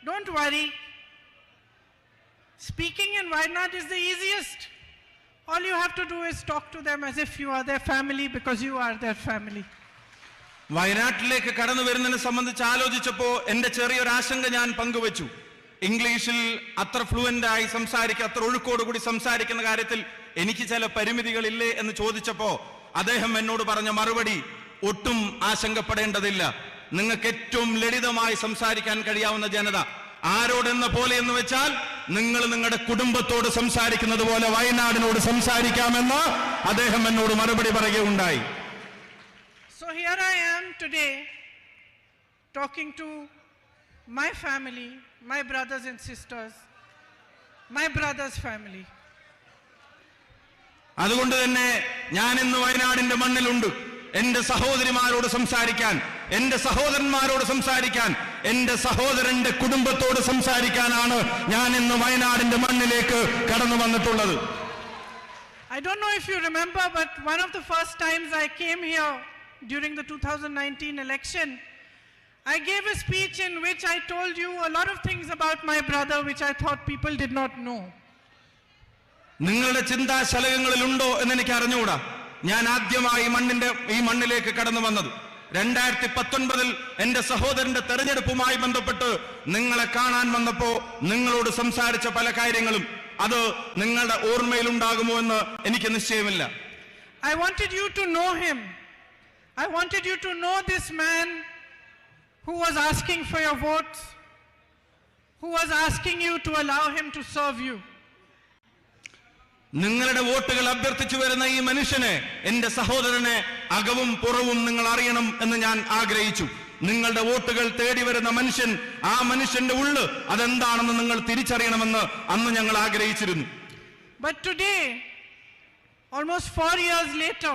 don't worry. Speaking in Wayanad is the easiest. All you have to do is talk to them as if you are their family, because you are their family. വയനാട്ടിലേക്ക് കടന്നു വരുന്നതിനെ സംബന്ധിച്ച് ആലോചിച്ചപ്പോ എന്റെ ചെറിയൊരു ആശങ്ക ഞാൻ പങ്കുവച്ചു. ഇംഗ്ലീഷിൽ അത്ര ഫ്ലുവന്റ് ആയി സംസാരിക്കുക, അത്ര ഒഴുക്കോടുകൂടി സംസാരിക്കുന്ന കാര്യത്തിൽ എനിക്ക് ചില പരിമിതികളില്ലേ എന്ന് ചോദിച്ചപ്പോ അദ്ദേഹം എന്നോട് പറഞ്ഞ മറുപടി, ഒട്ടും ആശങ്കപ്പെടേണ്ടതില്ല. നിങ്ങൾക്ക് ഏറ്റവും ലളിതമായി സംസാരിക്കാൻ കഴിയാവുന്ന ജനത ആരോടെന്ന പോലെ എന്ന് വെച്ചാൽ നിങ്ങൾ നിങ്ങളുടെ കുടുംബത്തോട് സംസാരിക്കുന്നത് പോലെ വയനാടിനോട് സംസാരിക്കാമെന്ന് അദ്ദേഹം എന്നോട് മറുപടി പറയുകയുണ്ടായി. So here I am today talking to my family, my brothers and sisters, my brother's family. അതുകൊണ്ട് തന്നെ ഞാൻ ഇന്ന് വയനാടിന്റെ മണ്ണിലുണ്ട്. എന്റെ സഹോദരിമാരോട് സംസാരിക്കാൻ, എന്റെ സഹോദരന്മാരോട് സംസാരിക്കാൻ, എന്റെ സഹോദരന്റെ കുടുംബത്തോട് സംസാരിക്കാനാണ് ഞാൻ ഇന്ന് വയനാടിന്റെ മണ്ണിലേക്ക് കടന്നു വന്നിട്ടുള്ളത്. I don't know if you remember, but one of the first times I came here during the 2019 election, I gave a speech in which I told you a lot of things about my brother which I thought people did not know. നിങ്ങളുടെ ചിന്താശലകങ്ങളിലുണ്ടോ എന്ന് എനിക്ക് അറിഞ്ഞുകൂടാ. ഞാൻ ആദ്യമായി ഈ മണ്ണിലേക്ക് കടന്നു വന്നത് 2019 എന്റെ സഹോദരന്റെ തെരഞ്ഞെടുപ്പുമായി ബന്ധപ്പെട്ട് നിങ്ങളെ കാണാൻ വന്നപ്പോ നിങ്ങളോട് സംസാരിച്ച പല കാര്യങ്ങളും അത് നിങ്ങളുടെ ഓർമ്മയിലുണ്ടാകുമോ എന്ന് എനിക്ക് നിശ്ചയമില്ല. I wanted you to know him. I wanted you to know this man who was asking for your votes, who was asking you to allow him to serve you. നിങ്ങളുടെ വോട്ടുകൾ അഭ്യർത്ഥിച്ചു വരുന്ന ഈ മനുഷ്യനെ, എന്റെ സഹോദരനെ അകവും പുറവും നിങ്ങൾ അറിയണം എന്ന് ഞാൻ ആഗ്രഹിച്ചു. നിങ്ങളുടെ വോട്ടുകൾ തേടി വരുന്ന മനുഷ്യൻ, ആ മനുഷ്യന്റെ ഉള്ള് അതെന്താണെന്ന് നിങ്ങൾ തിരിച്ചറിയണമെന്ന് അന്ന് ഞങ്ങൾ ആഗ്രഹിച്ചിരുന്നു. But today, almost 4 years later,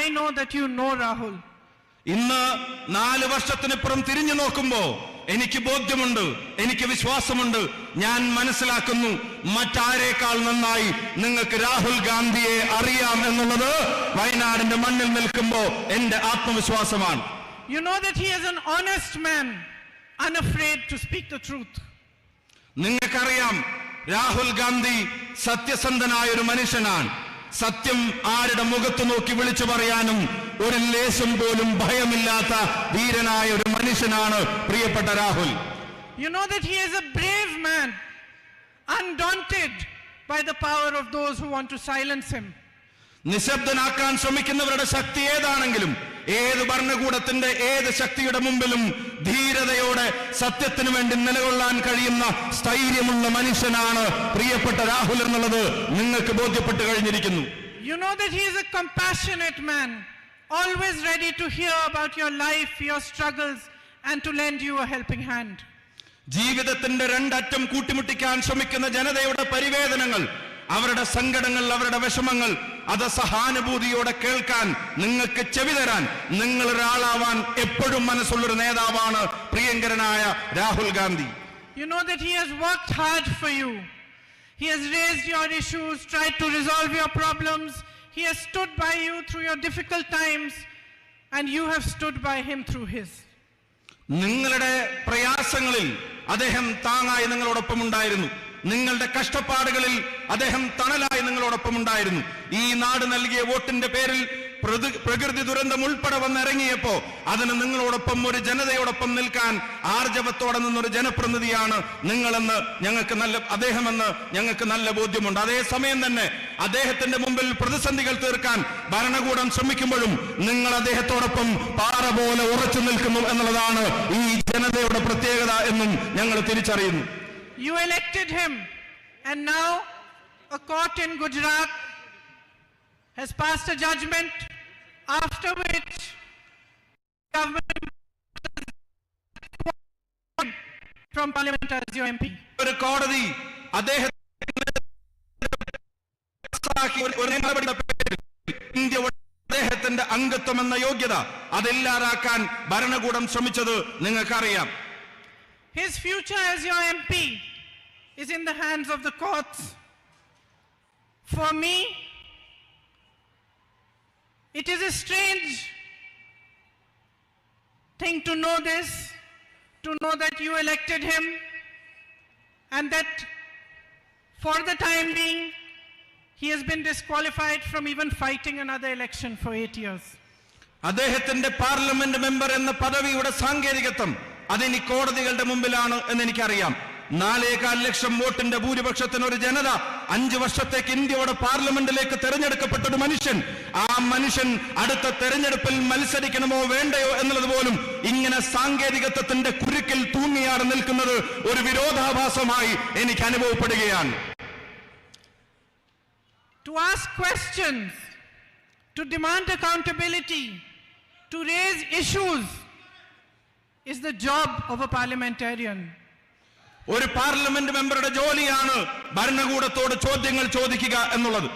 I know that you know Rahul. ഇന്ന് 4 വർഷത്തിനിപ്പുറം തിരിഞ്ഞു നോക്കുമ്പോ എനിക്ക് ബോധ്യമുണ്ട്, എനിക്ക് വിശ്വാസമുണ്ട്, ഞാൻ മനസ്സിലാക്കുന്നു മറ്റാരേക്കാൾ നന്നായി നിങ്ങൾക്ക് രാഹുൽ ഗാന്ധിയെ അറിയാം എന്നുള്ളത് വയനാടിന്റെ മണ്ണിൽ നിൽക്കുമ്പോ എന്റെ ആത്മവിശ്വാസമാണ്. You know that he is an honest man, unafraid to speak the truth. നിങ്ങൾക്കറിയാം രാഹുൽ ഗാന്ധി സത്യസന്ധനായ ഒരു മനുഷ്യനാണ്. സത്യം ആരുടെ മുഖത്ത് നോക്കി വിളിച്ചു പറയാനും ഒരു ലേശം പോലും ഭയമില്ലാത്ത ധീരനായ ഒരു മനുഷ്യനാണ് പ്രിയപ്പെട്ട Rahul. You know that he is a brave man, undaunted by the power of those who want to silence him. നിശബ്ദനാക്കാൻ ശ്രമിക്കുന്നവരുടെ ശക്തി ഏതാണെങ്കിലും, ഏത് ഭരണകൂടത്തിന്റെ ഏത് ശക്തിയുടെ മുമ്പിലും ധീരതയോടെ സത്യത്തിനു വേണ്ടി നിലകൊള്ളാൻ കഴിയുന്ന സ്ഥൈര്യമുള്ള മനുഷ്യനാണ് പ്രിയപ്പെട്ട രാഹുൽ എന്നുള്ളത് നിങ്ങൾക്ക് ബോധ്യപ്പെട്ട് കഴിഞ്ഞിരിക്കുന്നു. You know that he is a compassionate man, always ready to hear about your life, your struggles, and to lend you a helping hand. ജീവിതത്തിന്റെ രണ്ടറ്റം കൂട്ടിമുട്ടിക്കാൻ ശ്രമിക്കുന്ന ജനതയുടെ പരിവേദനങ്ങൾ, അവരുടെ സങ്കടങ്ങൾ, അവരുടെ വിഷമങ്ങൾ അത് സഹാനുഭൂതിയോടെ കേൾക്കാൻ, നിങ്ങൾക്ക് ചെവി തരാൻ നിങ്ങൾ ഒരാളാവാൻ എപ്പോഴും മനസ്സുള്ളൊരു നേതാവാണ് പ്രിയങ്കരനായ Rahul Gandhi. You know that he has worked hard for you. He has raised your issues, tried to resolve your problems. He has stood by you through your difficult times, and you have stood by him through his. നിങ്ങളുടെ പ്രയാസങ്ങളിൽ അദ്ദേഹം താങ്ങായി നിങ്ങളോടൊപ്പം ഉണ്ടായിരുന്നു. നിങ്ങളുടെ കഷ്ടപ്പാടുകളിൽ അദ്ദേഹം തണലായി നിങ്ങളോടൊപ്പം ഉണ്ടായിരുന്നു. ഈ നാട് നൽകിയ വോട്ടിന്റെ പേരിൽ പ്രകൃതി ദുരന്തം ഉൾപ്പെടെ വന്നിറങ്ങിയപ്പോ അതിന് നിങ്ങളോടൊപ്പം ഒരു ജനതയോടൊപ്പം നിൽക്കാൻ ആർജവത്തോടെ നിന്നൊരു ജനപ്രതിനിധിയാണ് നിങ്ങളെന്ന് അദ്ദേഹമെന്ന് ഞങ്ങൾക്ക് നല്ല ബോധ്യമുണ്ട്. അതേസമയം തന്നെ അദ്ദേഹത്തിന്റെ മുമ്പിൽ പ്രതിസന്ധികൾ തീർക്കാൻ ഭരണകൂടം ശ്രമിക്കുമ്പോഴും നിങ്ങൾ അദ്ദേഹത്തോടൊപ്പം പാറ പോലെ ഉറച്ചു നിൽക്കുന്നു എന്നുള്ളതാണ് ഈ ജനതയുടെ പ്രത്യേകത എന്നും ഞങ്ങൾ തിരിച്ചറിയുന്നു. You elected him, and now a court in Gujarat has passed a judgment after which government from Parliament as your MP. ഒരു കോടതി അദ്ദേഹം ഇന്ത്യയുടെ അദ്ദേഹത്തിന്റെ അംഗത്വം എന്ന യോഗ്യത അതില്ലാതാക്കാൻ ഭരണകൂടം ശ്രമിച്ചത് നിങ്ങൾക്കറിയാം. His future as your MP is in the hands of the courts. For me, it is a strange thing to know this, to know that you elected him and that for the time being he has been disqualified from even fighting another election for 8 years. അദ്ദേഹത്തിന്റെ parliament member എന്ന പദവിയുടെ സാങ്കേതികത്വം അതിനി കോടതികളുടെ മുമ്പിലാണ് എന്ന് എനിക്കറിയാം. 4.25 ലക്ഷം വോട്ടിന്റെ ഭൂരിപക്ഷത്തിന് ഒരു ജനത 5 വർഷത്തേക്ക് ഇന്ത്യയുടെ പാർലമെന്റിലേക്ക് തെരഞ്ഞെടുക്കപ്പെട്ട ഒരു മനുഷ്യൻ, ആ മനുഷ്യൻ അടുത്ത തെരഞ്ഞെടുപ്പിൽ മത്സരിക്കണമോ വേണ്ടയോ എന്നുള്ളത് പോലും ഇങ്ങനെ സാങ്കേതികത്വത്തിന്റെ കുരുക്കിൽ തൂങ്ങിയാറ് നിൽക്കുന്നത് ഒരു വിരോധാഭാസമായി എനിക്ക് അനുഭവപ്പെടുകയാണ്. To ask questions, to demand accountability, to raise issues is the job of a parliamentarian. ഒരു പാർലമെന്റ് മെമ്പറുടെ ജോലിയാണ് ഭരണകൂടത്തോട് ചോദ്യങ്ങൾ ചോദിക്കുക എന്നുള്ളത്.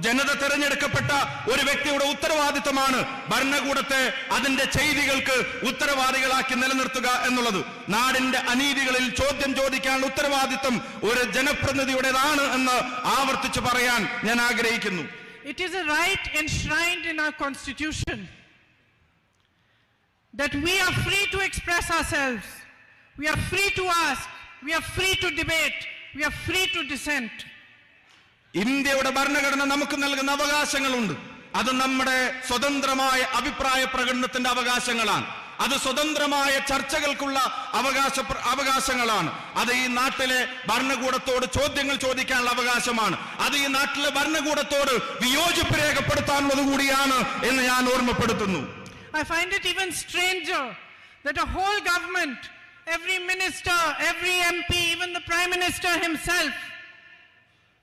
ജനത തെരഞ്ഞെടുക്കപ്പെട്ട ഒരു വ്യക്തിയുടെ ഉത്തരവാദിത്തമാണ് ഭരണകൂടത്തെ അതിന്റെ ചെയ്തികൾക്ക് ഉത്തരവാദികളാക്കി നിലനിർത്തുക എന്നുള്ളത്. നാടിന്റെ അനീതികളിൽ ചോദ്യം ചോദിക്കാനുള്ള ഉത്തരവാദിത്തം ഒരു ജനപ്രതിനിധിയുടേതാണ് എന്ന് ആവർത്തിച്ച് പറയാൻ ഞാൻ ആഗ്രഹിക്കുന്നു. It is a right enshrined in our constitution that we are free to express ourselves, we are free to ask, we are free to debate, we are free to dissent. ഇന്ത്യയുടെ ഭരണഘടന നമുക്ക് നൽകുന്ന അവകാശങ്ങളുണ്ട്. അത് നമ്മുടെ സ്വതന്ത്രമായ അഭിപ്രായ പ്രകടനത്തിന്റെ അവകാശങ്ങളാണ്. അത് സ്വതന്ത്രമായ ചർച്ചകൾക്കുള്ള അവകാശങ്ങളാണ്. അത് ഈ നാട്ടിലെ ഭരണകൂടത്തോട് ചോദ്യങ്ങൾ ചോദിക്കാനുള്ള അവകാശമാണ്. അത് ഈ നാട്ടിലെ ഭരണകൂടത്തോട് വിയോജിപ്പ് രേഖപ്പെടുത്താനുള്ളത് കൂടിയാണ് എന്ന് ഞാൻ ഓർമ്മപ്പെടുത്തുന്നു. I find it even stranger that a whole government, every minister, every MP, even the Prime Minister himself,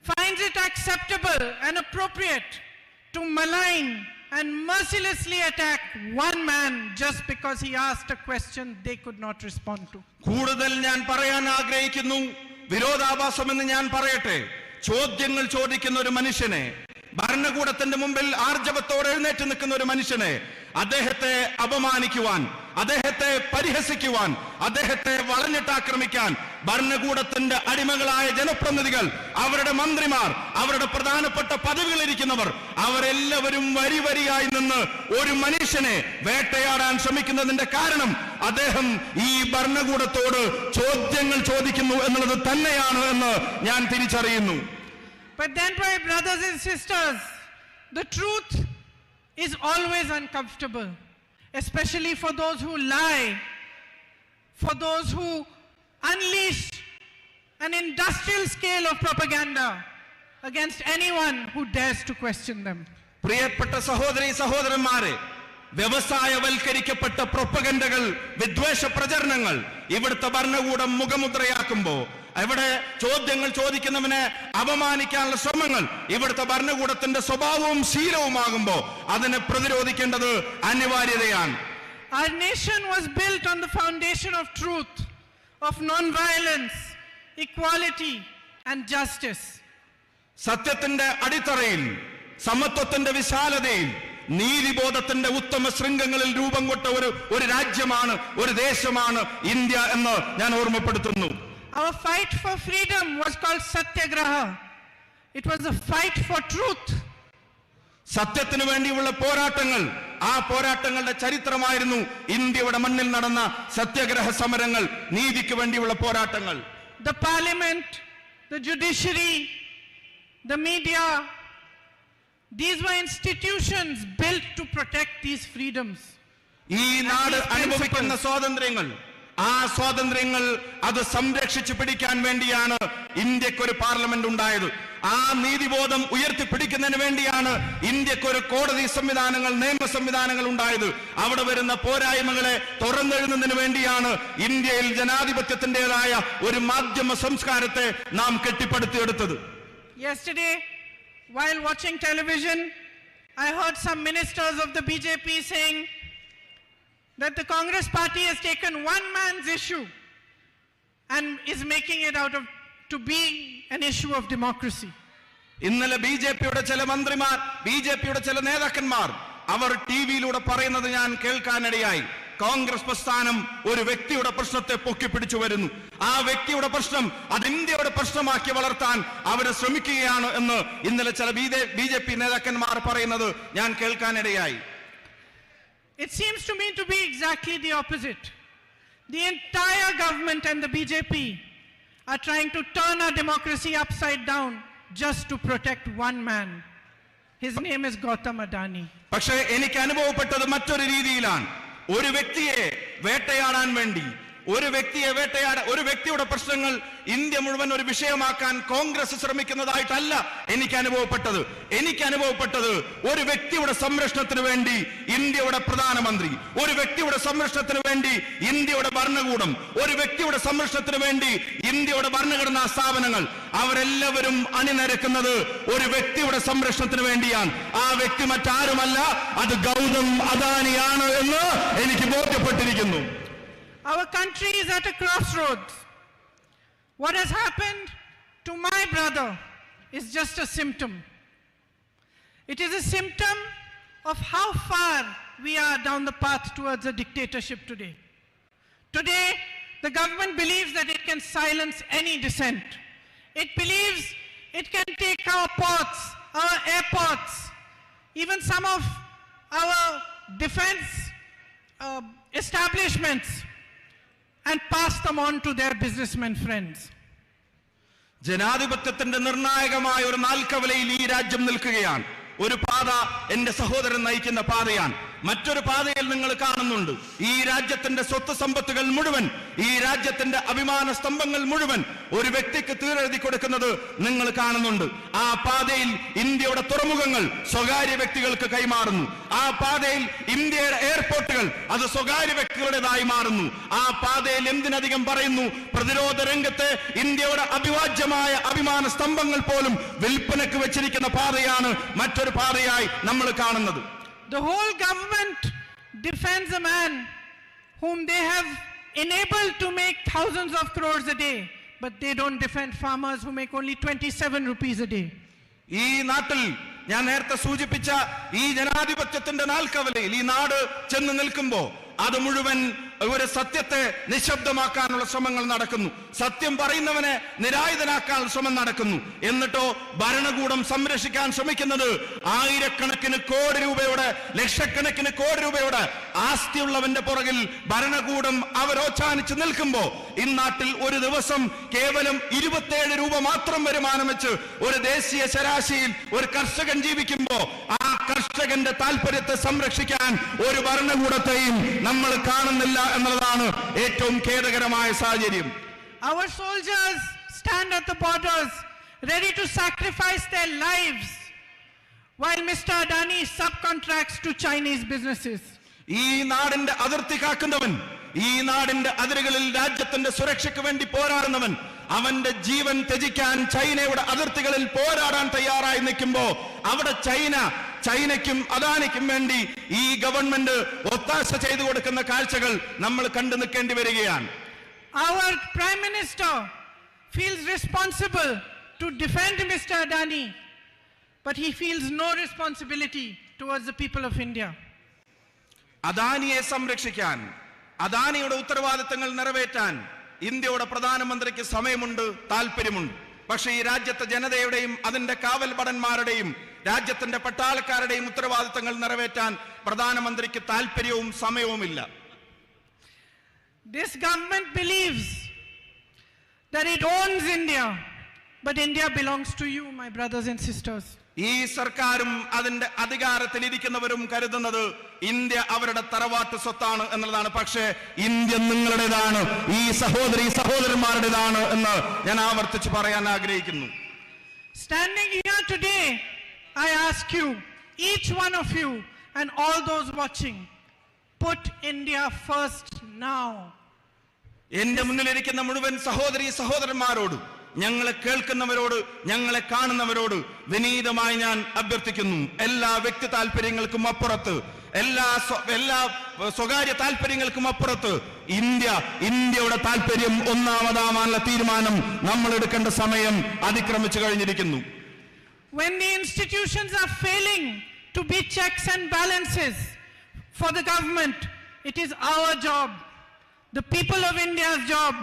finds it acceptable and appropriate to malign and mercilessly attack one man just because he asked a question they could not respond to. കൂടുതൽ ഞാൻ പറയാൻ ആഗ്രഹിക്കുന്നു, വിരോധാഭാസമെന്ന് ഞാൻ പറയട്ടെ. ചോദ്യങ്ങൾ ചോദിക്കുന്ന ഒരു മനുഷ്യനെ, ഭരണകൂടത്തിന്റെ മുമ്പിൽ ആർജവത്തോടെ എഴുന്നേറ്റ് നിൽക്കുന്ന ഒരു മനുഷ്യനെ അദ്ദേഹത്തെ അപമാനിക്കുവാൻ, അദ്ദേഹത്തെ പരിഹസിക്കുവാൻ, അദ്ദേഹത്തെ വളഞ്ഞിട്ടാക്രമിക്കാൻ ഭരണകൂടത്തിന്റെ അടിമകളായ ജനപ്രതിനിധികൾ, അവരുടെ മന്ത്രിമാർ, അവരുടെ പ്രധാനപ്പെട്ട പദവികളിരിക്കുന്നവർ, അവരെല്ലാവരും വരിവരിയായി നിന്ന് ഒരു മനുഷ്യനെ വേട്ടയാടാൻ ശ്രമിക്കുന്നതിന്റെ കാരണം അദ്ദേഹം ഈ ഭരണകൂടത്തോട് ചോദ്യങ്ങൾ ചോദിക്കുന്നു എന്നുള്ളത് തന്നെയാണ് എന്ന് ഞാൻ തിരിച്ചറിയുന്നു. But then, my brothers and sisters, the truth is always uncomfortable, especially for those who lie, for those who unleash an industrial scale of propaganda against anyone who dares to question them. പ്രിയപ്പെട്ട സഹോദരീ സഹോദരന്മാരെ, വ്യവസായവൽക്കരിക്കപ്പെട്ട പ്രൊപ്പഗൻഡകൾ, വിദ്വേഷ പ്രചരണങ്ങൾ ഇവിടുത്തെ ഭരണകൂടം മുഖമുദ്രയാക്കുമ്പോ, ഇവിടെ ചോദ്യങ്ങൾ ചോദിക്കുന്നവനെ അപമാനിക്കാനുള്ള ശ്രമങ്ങൾ ഇവിടുത്തെ ഭരണകൂടത്തിന്റെ സ്വഭാവവും ശീലവുമാകുമ്പോ അതിനെ പ്രതിരോധിക്കേണ്ടത് അനിവാര്യതയാണ്. Our nation was built on the foundation of truth, of non-violence, equality and justice. സത്യത്തിന്റെ അടിത്തറയിൽ, സമത്വത്തിന്റെ വിശാലതയിൽ, നീതിബോധത്തിന്റെ ഉത്തമ ശൃംഖങ്ങളിൽ രൂപം കൊണ്ട ഒരു രാജ്യമാണ്, ഒരു ദേശമാണ് ഇന്ത്യ എന്ന് ഞാൻ ഓർമ്മപ്പെടുത്തുന്നു. Our fight for freedom was called Satyagraha. It was a fight for truth. സത്യത്തിനു വേണ്ടിയുള്ള പോരാട്ടങ്ങൾ, ആ പോരാട്ടങ്ങളുടെ ചരിത്രമായിരുന്നു ഇന്ത്യയുടെ മണ്ണിൽ നടന്ന സത്യാഗ്രഹ സമരങ്ങൾ, നീതിക്ക് വേണ്ടിയുള്ള പോരാട്ടങ്ങൾ. The parliament, the judiciary, the media, these were institutions built to protect these freedoms. ഈ നാട് അനുഭവിക്കുന്ന സ്വാതന്ത്ര്യങ്ങൾ, ആ സ്വാതന്ത്ര്യങ്ങൾ അത് സംരക്ഷിച്ചു പിടിക്കാൻ വേണ്ടിയാണ് ഇന്ത്യക്കൊരു പാർലമെന്റ് ഉണ്ടായത്. ആ നീതിബോധം ഉയർത്തിപ്പിടിക്കുന്നതിന് വേണ്ടിയാണ് ഇന്ത്യക്കൊരു കോടതി സംവിധാനങ്ങൾ, നിയമ സംവിധാനങ്ങൾ ഉണ്ടായത്. അവിടെ വരുന്ന പോരായ്മകളെ തുറന്നെഴുതുന്നതിന് വേണ്ടിയാണ് ഇന്ത്യയിൽ ജനാധിപത്യത്തിൻ്റെതായ ഒരു മാധ്യമ സംസ്കാരത്തെ നാം കെട്ടിപ്പടുത്തിയെടുത്തത്. Yesterday, while watching television, I heard some ministers of the BJP saying that the Congress party has taken one man's issue and is making it out of to be an issue of democracy. ഇന്നലെ ബിജെപിയുടെ ചില മന്ത്രിമാർ, ബിജെപിയുടെ ചില നേതാക്കന്മാർ അവർ ടിവിയിലൂടെ പറയുന്നത് ഞാൻ കേൾക്കാനിടയായി. കോൺഗ്രസ് പ്രസ്ഥാനം ഒരു വ്യക്തിയുടെ പ്രശ്നത്തെ പൊക്കിപ്പിടിച്ചു വരുന്നു. ആ വ്യക്തിയുടെ പ്രശ്നം അത് ഇന്ത്യയുടെ പ്രശ്നമാക്കി വളർത്താൻ അവര് ശ്രമിക്കുകയാണ് എന്ന് ഇന്നലെ ചില ബിജെപി നേതാക്കന്മാർ പറയുന്നത് ഞാൻ കേൾക്കാനിടയായി. It seems to me to be exactly the opposite. The entire government and the BJP are trying to turn our democracy upside down just to protect one man. His name is Gautam Adani. പക്ഷേ എനിക്ക് അനുഭവപ്പെട്ടത് മറ്റൊരു രീതിയിലാണ്. ഒരു വ്യക്തിയെ വേട്ടയാടാൻ വേണ്ടി ഒരു വ്യക്തിയുടെ പ്രശ്നങ്ങൾ ഇന്ത്യ മുഴുവൻ ഒരു വിഷയമാക്കാൻ കോൺഗ്രസ് ശ്രമിക്കുന്നതായിട്ടല്ല എനിക്ക് അനുഭവപ്പെട്ടത് ഒരു വ്യക്തിയുടെ സംരക്ഷണത്തിന് വേണ്ടി ഇന്ത്യയുടെ പ്രധാനമന്ത്രി, ഒരു വ്യക്തിയുടെ സംരക്ഷണത്തിന് വേണ്ടി ഇന്ത്യയുടെ ഭരണകൂടം, ഒരു വ്യക്തിയുടെ സംരക്ഷണത്തിന് വേണ്ടി ഇന്ത്യയുടെ ഭരണഘടനാ സ്ഥാപനങ്ങൾ അവരെല്ലാവരും അണിനിരക്കുന്നത് ഒരു വ്യക്തിയുടെ സംരക്ഷണത്തിന് വേണ്ടിയാണ്. ആ വ്യക്തി മറ്റാരുമല്ല, അത് ഗൗതം അദാനിയാണ് എന്ന് എനിക്ക് ബോധ്യപ്പെട്ടിരിക്കുന്നു. Our country is at a crossroads. What has happened to my brother is just a symptom. It is a symptom of how far we are down the path towards a dictatorship today. Today, the government believes that it can silence any dissent. It believes it can take our ports, our airports, even some of our defense establishments, and pass them on to their businessmen friends. ജനാധിപത്യത്തിന്റെ നിർണായകമായ ഒരു നാൽക്കവലയിൽ ഈ രാജ്യം നിൽക്കുകയാണ്. ഒരു പാത എന്റെ സഹോദരൻ നയിക്കുന്ന പാതയാണ്. മറ്റൊരു പാതയിൽ നിങ്ങൾ കാണുന്നുണ്ട് ഈ രാജ്യത്തിന്റെ സ്വത്ത് സമ്പത്തുകൾ മുഴുവൻ, ഈ രാജ്യത്തിന്റെ അഭിമാന സ്തംഭങ്ങൾ മുഴുവൻ ഒരു വ്യക്തിക്ക് തീരെഴുതി കൊടുക്കുന്നത് നിങ്ങൾ കാണുന്നുണ്ട്. ആ പാതയിൽ ഇന്ത്യയുടെ തുറമുഖങ്ങൾ സ്വകാര്യ വ്യക്തികൾക്ക് കൈമാറുന്നു. ആ പാതയിൽ ഇന്ത്യയുടെ എയർപോർട്ടുകൾ അത് സ്വകാര്യ വ്യക്തികളുടേതായി മാറുന്നു. ആ പാതയിൽ എന്തിനധികം പറയുന്നു, പ്രതിരോധ രംഗത്ത് ഇന്ത്യയുടെ അഭിവാജ്യമായ അഭിമാന സ്തംഭങ്ങൾ പോലും വിൽപ്പനക്ക് വെച്ചിരിക്കുന്ന പാതയാണ് മറ്റൊരു പാതയായി നമ്മൾ കാണുന്നത്. The whole government defends a man whom they have enabled to make thousands of crores a day, but they don't defend farmers who make only 27 rupees a day. ഈ നാട്ടിൽ ഞാൻ നേരത്തെ സൂചിപ്പിച്ച ഈ ജനാധിപത്യത്തിന്റെ നാൽക്കവലയിൽ ഈ നാട് ചെന്ന് നിൽക്കുമ്പോൾ അത് മുഴുവൻ ഒരു സത്യത്തെ നിശബ്ദമാക്കാനുള്ള ശ്രമങ്ങൾ നടക്കുന്നു. സത്യം പറയുന്നവനെ നിരായുധനാക്കാനുള്ള ശ്രമം നടക്കുന്നു. എന്നിട്ടോ ഭരണകൂടം സംരക്ഷിക്കാൻ ശ്രമിക്കുന്നത് ആയിരക്കണക്കിന് കോടി രൂപയുടെ, ലക്ഷക്കണക്കിന് കോടി രൂപയുടെ ആസ്തിയുള്ളവന്റെ പുറകിൽ ഭരണകൂടം അവരോച്ചാനിച്ച് നിൽക്കുമ്പോ ഇന്നാട്ടിൽ ഒരു ദിവസം കേവലം 27 രൂപ മാത്രം വരുമാനം വെച്ച് ഒരു ദേശീയ ശരാശരിയിൽ ഒരു കർഷകൻ ജീവിക്കുമ്പോ ആ കർഷകന്റെ താല്പര്യത്തെ സംരക്ഷിക്കാൻ ഒരു ഭരണകൂടത്തെയും നമ്മൾ കാണുന്നില്ല എന്നുള്ളതാണ് ഏറ്റവും ഖേദകരമായ സാഹചര്യം. Our soldiers stand at the borders ready to sacrifice their lives while Mr. Adani subcontracts to Chinese businesses. ഈ നാടിന്റെ അതിർത്തി കാക്കുന്നവൻ, ഈ നാടിന്റെ അതിരുകളിൽ രാജ്യത്തിന്റെ സുരക്ഷയ്ക്ക് വേണ്ടി പോരാടുന്നവൻ, അവന്റെ ജീവൻ ത്യജിക്കാൻ ചൈനയുടെ അതിർത്തികളിൽ പോരാടാൻ തയ്യാറായി നിൽക്കുമ്പോ അവിടെ ചൈനയ്ക്കും അദാനിക്കും വേണ്ടി ഈ ഗവൺമെന്റ് ഒത്താശ ചെയ്തു കൊടുക്കുന്ന കാഴ്ചകൾ നമ്മൾ കണ്ടു നിൽക്കേണ്ടി വരികയാണ്. Our Prime Minister feels responsible to defend Mr. Adani, but he feels no responsibility towards the people of India. അദാനിയെ സംരക്ഷിക്കാൻ, അദാനിയുടെ ഉത്തരവാദിത്തങ്ങൾ നിറവേറ്റാൻ ഇന്ത്യയുടെ പ്രധാനമന്ത്രിക്ക് സമയമുണ്ട്, താല്പര്യമുണ്ട്. പക്ഷേ ഈ രാജ്യത്തെ ജനതയുടെയും അതിന്റെ കാവൽ ഭടന്മാരുടെയും രാജ്യത്തിന്റെ പട്ടാളക്കാരുടെയും ഉത്തരവാദിത്തങ്ങൾ നിറവേറ്റാൻ പ്രധാനമന്ത്രിക്ക് താല്പര്യവും സമയവുമില്ല. This government believes that it owns India, but India belongs to you, my brothers and sisters. ഈ സർക്കാരും അതിന്റെ അധികാരത്തിൽ ഇരിക്കുന്നവരും കരുതുന്നത് ഇന്ത്യ അവരുടെ തറവാട്ട് സ്വത്താണ് എന്നുള്ളതാണ്. പക്ഷേ ഇന്ത്യ നിങ്ങളുടേതാണ്, ഈ സഹോദരന്മാരുടേതാണ് എന്ന് ഞാൻ ആവർത്തിച്ച് പറയാൻ ആഗ്രഹിക്കുന്നു. Standing here today, I ask you, each one of you and all those watching, put India first now. എന്റെ മുന്നിലിരിക്കുന്ന മുഴുവൻ സഹോദരന്മാരോട്, ഞങ്ങളെ കേൾക്കുന്നവരോട്, ഞങ്ങളെ കാണുന്നവരോട് വിനീതമായി ഞാൻ അഭ്യർത്ഥിക്കുന്നു, എല്ലാ വ്യക്തി താല്പര്യങ്ങൾക്കും അപ്പുറത്ത്, എല്ലാ സ്വകാര്യ താല്പര്യങ്ങൾക്കും അപ്പുറത്ത് ഇന്ത്യയുടെ താല്പര്യം ഒന്നാമതാവാനുള്ള തീരുമാനം നമ്മൾ എടുക്കേണ്ട സമയം അതിക്രമിച്ചു കഴിഞ്ഞിരിക്കുന്നു. When the institutions are failing to be checks and balances for the government, it is our job, the people of India's job,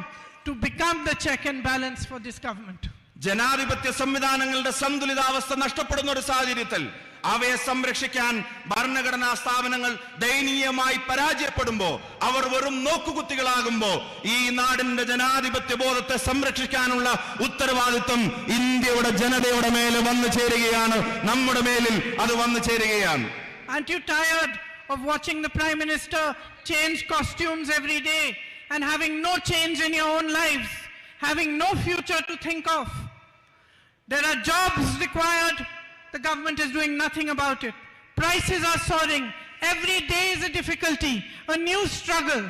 to become the check and balance for this government. ജനാധിപത്യ സംവിധാനങ്ങളുടെ സന്തുലിതാവസ്ഥ നഷ്ടപ്പെടുന്ന ഒരു സാഹചര്യത്തിൽ അവയെ സംരക്ഷിക്കാൻ ഭരണഘടനാ സ്ഥാപനങ്ങൾ ദയനീയമായി പരാജയപ്പെടുമ്പോൾ, അവർ വെറും നോക്കുകുത്തികളാകുമ്പോൾ ഈ നാടിന്റെ ജനാധിപത്യ ബോധത്തെ സംരക്ഷിക്കാനുള്ള ഉത്തരവാദിത്വം ഇന്ത്യയുടെ ജനതയുടെ മേലെ വന്നു ചേരുകയാണ്, നമ്മുടെ മേലിൽ അത് വന്നു ചേരുകയാണ്. Aren't you tired of watching the Prime Minister change costumes every day and having no change in your own lives, having no future to think of? There are jobs required. The government is doing nothing about it. Prices are soaring. Every day is a difficulty, a new struggle,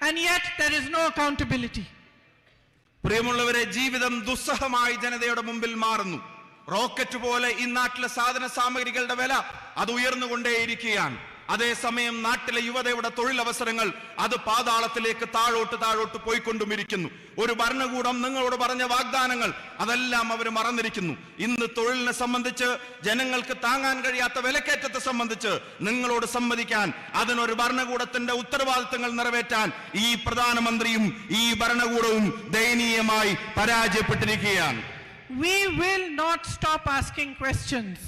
and yet there is no accountability. പ്രിയമുള്ളവരെ, ജീവിതം ദുസ്സഹമായി ജനതയുടെ മുമ്പിൽ മാറുന്നു. Rocket പോലെ ഈ നാട്ടിലെ സാധന സാമഗ്രികളുടെ വില അത് ഉയർന്നുകൊണ്ടേയിരിക്കുകയാണ്. അതേസമയം നാട്ടിലെ യുവതയുടെ തൊഴിലവസരങ്ങൾ അത് പാതാളത്തിലേക്ക് താഴോട്ട് പോയിക്കൊണ്ടുമിരിക്കുന്നു. ഒരു ഭരണകൂടം നിങ്ങളോട് പറഞ്ഞ വാഗ്ദാനങ്ങൾ അതെല്ലാം അവർ മറന്നിരിക്കുന്നു. ഇന്ന് തൊഴിലിനെ സംബന്ധിച്ച്, ജനങ്ങൾക്ക് താങ്ങാൻ കഴിയാത്ത വിലക്കയറ്റത്തെ സംബന്ധിച്ച് നിങ്ങളോട് സമ്മതിക്കാൻ, അതിനൊരു ഭരണകൂടത്തിന്റെ ഉത്തരവാദിത്തങ്ങൾ നിറവേറ്റാൻ ഈ പ്രധാനമന്ത്രിയും ഈ ഭരണകൂടവും ദയനീയമായി പരാജയപ്പെട്ടിരിക്കുകയാണ്. We will not stop asking questions.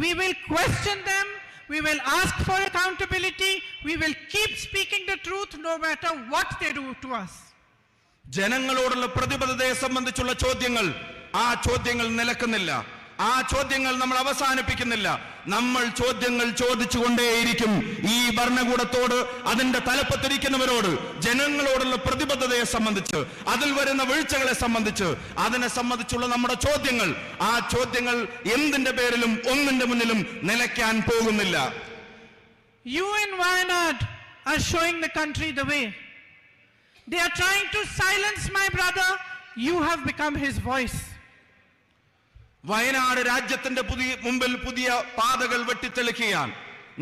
We will question them. We will ask for accountability. We will keep speaking the truth no matter what they do to us. ജനങ്ങളോടുള്ള പ്രതിബദ്ധതയെ സംബന്ധിച്ചുള്ള ചോദ്യങ്ങൾ, ആ ചോദ്യങ്ങൾ നിലക്കുന്നില്ല. ആ ചോദ്യങ്ങൾ നമ്മൾ അവസാനിപ്പിക്കുന്നില്ല. നമ്മൾ ചോദ്യങ്ങൾ ചോദിച്ചുകൊണ്ടേയിരിക്കും. ഈ ഭരണകൂടത്തോട്, അതിന്റെ തലപ്പത്തിരിക്കുന്നവരോട്, ജനങ്ങളോടുള്ള പ്രതിബദ്ധതയെ സംബന്ധിച്ച്, അതിൽ വരുന്ന വീഴ്ചകളെ സംബന്ധിച്ച്, അതിനെ സംബന്ധിച്ചുള്ള നമ്മുടെ ചോദ്യങ്ങൾ, ആ ചോദ്യങ്ങൾ എന്തിന്റെ പേരിലും ഒന്നിന്റെ മുന്നിലും നിലയ്ക്കാൻ പോകുന്നില്ല. You in Wayanad are showing the country the way. They are trying to silence my brother. You have become his voice. Wayanad രാജ്യത്തിന്റെ മുമ്പിൽ പുതിയ പാതകൾ വെട്ടിത്തെളിക്കുകയാണ്.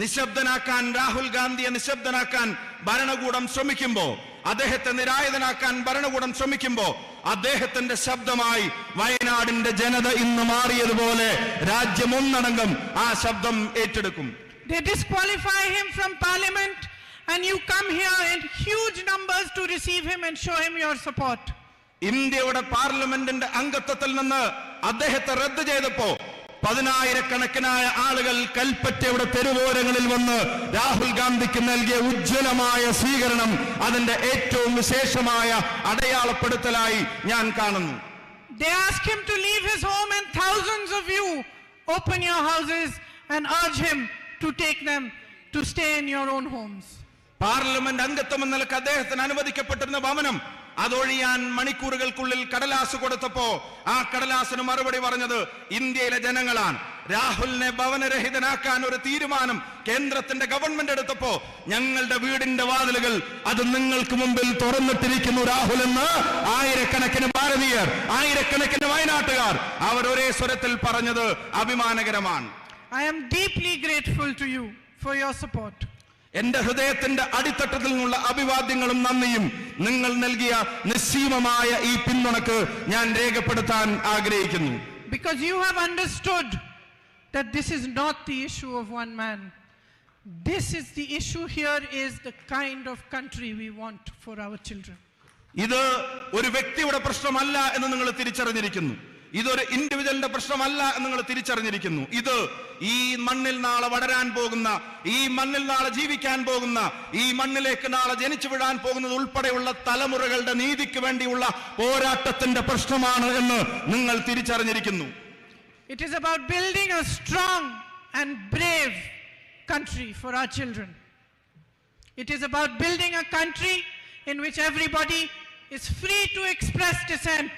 നിശബ്ദനാക്കാൻ, രാഹുൽ ഗാന്ധിയെ നിശബ്ദനാക്കാൻ ഭരണകൂടം ശ്രമിക്കുമ്പോ, അദ്ദേഹത്തെ നിരായുധനാക്കാൻ ഭരണകൂടം ശ്രമിക്കുമ്പോ, അദ്ദേഹത്തിന്റെ ശബ്ദമായി വയനാടിന്റെ ജനത ഇന്ന് മാറിയതുപോലെ രാജ്യം ഒന്നടങ്കം ആ ശബ്ദം ഏറ്റെടുക്കും. They disqualify him from parliament and you come here in huge numbers to receive him and show him your support. ഇന്ത്യയുടെ പാർലമെന്റിന്റെ അംഗത്വത്തിൽ നിന്ന് അദ്ദേഹത്തെ റദ്ദ് ചെയ്തപ്പോ 10,000-കണക്കിനായ ആളുകൾ കൽപ്പറ്റയുടെ തെരുവോരങ്ങളിൽ വന്ന് രാഹുൽ ഗാന്ധിക്ക് നൽകിയ ഉജ്ജ്വലമായ സ്വീകരണം അതിന്റെ ഏറ്റവും വിശേഷമായ അടയാളപ്പെടുത്തലായി ഞാൻ കാണുന്നു. They ask him to leave his home and thousands of you open your houses and urge him to take them to stay in your own homes. Parliament അംഗത്വം എന്ന നിലക്ക് അദ്ദേഹത്തിന് അനുവദിക്കപ്പെട്ടിരുന്ന ഭവനം അതൊഴിയാൻ മണിക്കൂറുകൾക്കുള്ളിൽ കടലാസ് കൊടുത്തപ്പോ ആ കടലാസിന് മറുപടി പറഞ്ഞത് ഇന്ത്യയിലെ ജനങ്ങളാണ്. രാഹുലിനെ ഭവനരഹിതനാക്കാൻ ഒരു തീരുമാനം കേന്ദ്രത്തിന്റെ ഗവൺമെന്റ് എടുത്തപ്പോ ഞങ്ങളുടെ വീടിന്റെ വാതിലുകൾ അത് നിങ്ങൾക്ക് മുമ്പിൽ തുറന്നിട്ടിരിക്കുന്നു രാഹുൽ എന്ന് ആയിരക്കണക്കിന് ഭാരതീയർ, ആയിരക്കണക്കിന് വയനാട്ടുകാർ അവർ ഒരേ സ്വരത്തിൽ പറഞ്ഞത് അഭിമാനകരമാണ്. I am deeply grateful to you for your support. എന്റെ ഹൃദയത്തിന്റെ അടിത്തട്ടത്തിൽ നിന്നുള്ള അഭിവാദ്യങ്ങളും നന്ദിയും നിങ്ങൾ നൽകിയ നിസ്സീമമായ ഈ പിന്തുണക്ക് ഞാൻ രേഖപ്പെടുത്താൻ ആഗ്രഹിക്കുന്നു. Because you have understood that this is not the issue of one man. This is the issue here is the kind of country we want for our children. ഇത് ഒരു വ്യക്തിയുടെ പ്രശ്നമല്ല എന്ന് നിങ്ങൾ തിരിച്ചറിഞ്ഞിരിക്കുന്നു. ഇതൊരു ഇൻഡിവിജ്വലിന്റെ പ്രശ്നമല്ല എന്ന് നിങ്ങൾ തിരിച്ചറിഞ്ഞിരിക്കുന്നു. ഇത് ഈ മണ്ണിൽ നാളെ വളരാൻ പോകുന്ന, ഈ മണ്ണിൽ നാളെ ജീവിക്കാൻ പോകുന്ന, ഈ മണ്ണിലേക്ക് നാളെ ജനിച്ചു വിടാൻ പോകുന്നത് ഉൾപ്പെടെയുള്ള തലമുറകളുടെ നീതിക്ക് വേണ്ടിയുള്ള പോരാട്ടത്തിന്റെ പ്രശ്നമാണ് എന്ന് നിങ്ങൾ തിരിച്ചറിഞ്ഞിരിക്കുന്നു. It is about building a strong and brave country for our children. It is about building a country in which everybody is free to express dissent,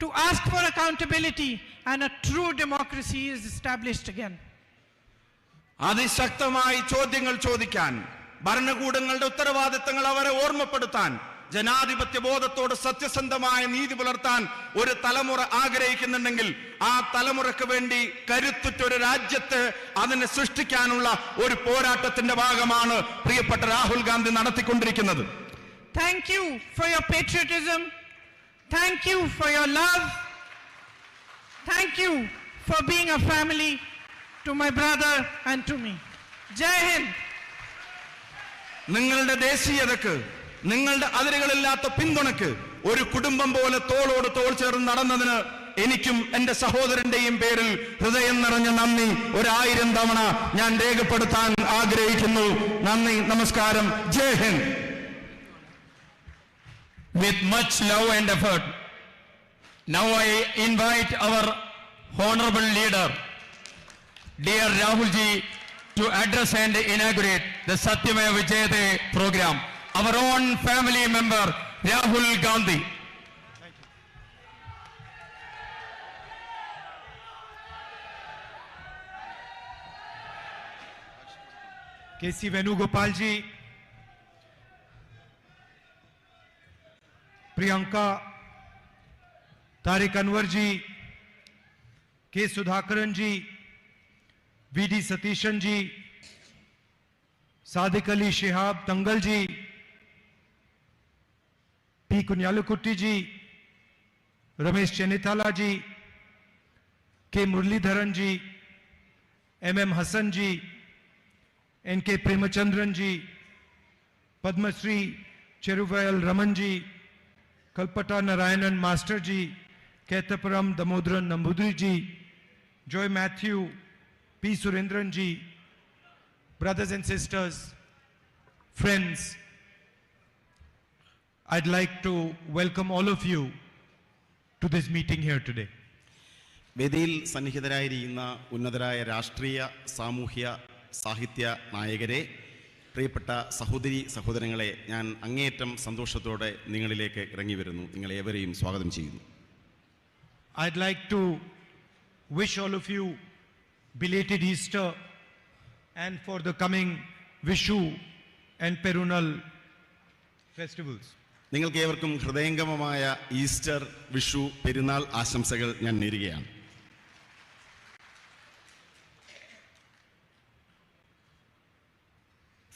to ask for accountability, and a true democracy is established again. അതിശക്തമായി ചോദ്യങ്ങൾ ചോദിക്കാൻ, ഭരണകൂടങ്ങളുടെ ഉത്തരവാദിത്തങ്ങൾ അവരെ ഓർമ്മപ്പെടുത്താൻ, ജനാധിപത്യ ബോധത്തോട് സത്യസന്ധമായ നീതി പുലർത്താൻ ഒരു തലമുറ ആഗ്രഹിക്കുന്നുണ്ടെങ്കിൽ ആ തലമുറയ്ക്ക് വേണ്ടി കരുത്തുറ്റൊരു രാജ്യത്ത് അതിനെ സൃഷ്ടിക്കാനുള്ള ഒരു പോരാട്ടത്തിന്റെ ഭാഗമാണ് പ്രിയപ്പെട്ട രാഹുൽ ഗാന്ധി നടത്തിക്കൊണ്ടിരിക്കുന്നത്. Thank you for your patriotism. Thank you for your love. Thank you for being a family to my brother and to me. Jai Hind. നിങ്ങളുടെ ദേശീയതക്ക്, നിങ്ങളുടെ അതിരുകളില്ലാത്ത പിന്തുണയ്ക്ക് ഒരു കുടുംബം പോലെ തോളോട് തോൾ ചേർന്ന് നടന്നതിന് എനിക്കും എന്റെ സഹോദരന്റെയും പേരിൽ ഹൃദയം നിറഞ്ഞ നന്ദി 1000 തവണ ഞാൻ രേഖപ്പെടുത്താൻ ആഗ്രഹിക്കുന്നു. നന്ദി, നമസ്കാരം, ജയ് Hind. With much love and effort, now I invite our honorable leader, dear Rahul ji, to address and inaugurate the Satyameva Jayate program. Our own family member, Rahul Gandhi. K.C. Venugopal ji, Priyanka, Tariq Anwar ji, K. Sudhakaran ji, V.D. Satishan ji, Sadiq Ali Shihab Tangal ji, P. Kunyalukutti ji, Ramesh Chenithala ji, K. Muralidharan ji, M.M. Hassan ji, N.K. Premachandran ji, Padma Shri Cheruvayal Raman ji, Kalpata Narayanan Master ji, Ketapuram Damodran Nambudri ji, Joy Matthew, P. Surendran ji, brothers and sisters, friends, I'd like to welcome all of you to this meeting here today. വേദിയിൽ സന്നിഹിതരായിരിക്കുന്ന ഉന്നതരായ രാഷ്ട്രീയ, സാമൂഹ്യ, സാഹിത്യ നായകരെ, പ്രിയപ്പെട്ട സഹോദരി സഹോദരങ്ങളെ, ഞാൻ അങ്ങേയറ്റം സന്തോഷത്തോടെ നിങ്ങളിലേക്ക് ഇറങ്ങി വരുന്നു. നിങ്ങളേവരെയും സ്വാഗതം ചെയ്യുന്നു. I'd like to wish all of you belated Easter and for the coming Vishu and Perunal festivals. നിങ്ങൾക്ക് ഏവർക്കും ഹൃദയംഗമമായ ഈസ്റ്റർ, വിഷു, പെരുന്നാൾ ആശംസകൾ ഞാൻ നേരുകയാണ്.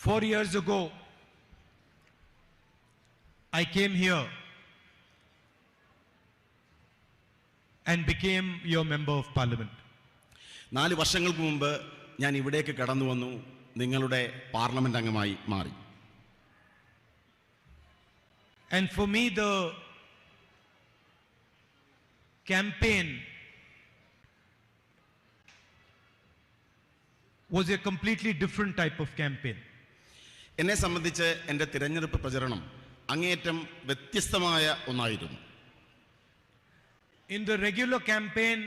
Four years ago, I came here and became your member of parliament. 4 വർഷങ്ങൾക്ക് മുമ്പ് ഞാൻ ഇവിടേക്ക് കടന്നു വന്നു, നിങ്ങളുടെ പാർലമെന്റ് അംഗമായി മാറി. And for me, the campaign was a completely different type of campaign. എന്നെ സംബന്ധിച്ച് എൻ്റെ തിരഞ്ഞെടുപ്പ് പ്രചരണം അങ്ങേയറ്റം വ്യത്യസ്തമായ ഒന്നായിരുന്നു. In the regular campaign,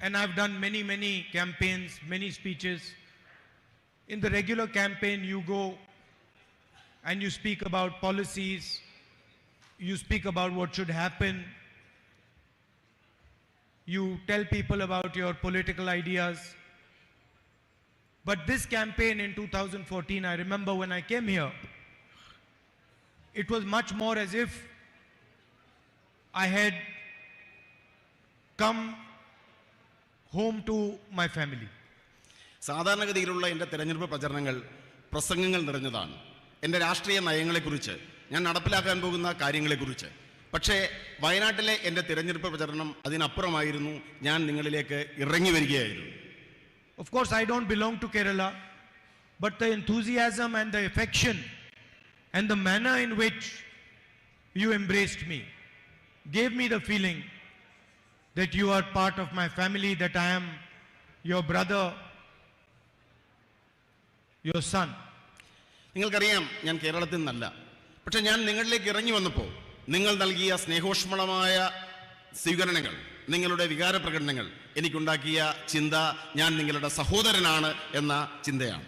and I've done many campaigns, many speeches. In the regular campaign, you go and you speak about policies, you speak about what should happen, you tell people about your political ideas. But this campaign in 2014, I remember when I came here, it was much more as if I had come home to my family. സാധാരണഗതിയിലുള്ള എൻ്റെ തിരഞ്ഞെടുപ്പ് പ്രചരണങ്ങൾ പ്രസംഗങ്ങൾ നിറഞ്ഞതാണ്. എൻ്റെ രാഷ്ട്രീയ നയങ്ങളെക്കുറിച്ച്, ഞാൻ നടപ്പിലാക്കാൻ പോകുന്ന കാര്യങ്ങളെക്കുറിച്ച്. പക്ഷേ വയനാട്ടിലെ എൻ്റെ തിരഞ്ഞെടുപ്പ് പ്രചരണം അതിനപ്പുറമായിരുന്നു. ഞാൻ നിങ്ങളിലേക്ക് ഇറങ്ങി വരികയായിരുന്നു. Of course, I don't belong to Kerala, but the enthusiasm and the affection and the manner in which you embraced me gave me the feeling that you are part of my family, that I am your brother, your son. നിങ്ങൾക്കറിയാം, ഞാൻ കേരളത്തിൽ നിന്നല്ല. പക്ഷെ ഞാൻ നിങ്ങളിലേക്ക് ഇറങ്ങി വന്നപ്പോൾ നിങ്ങൾ നൽകിയ സ്നേഹോഷ്മളമായ സ്വീകരണങ്ങൾ, നിങ്ങളുടെ വികാര പ്രകടനങ്ങൾ എനിക്കുണ്ടാക്കിയ ചിന്ത ഞാൻ നിങ്ങളുടെ സഹോദരനാണ് എന്ന ചിന്തയാണ്.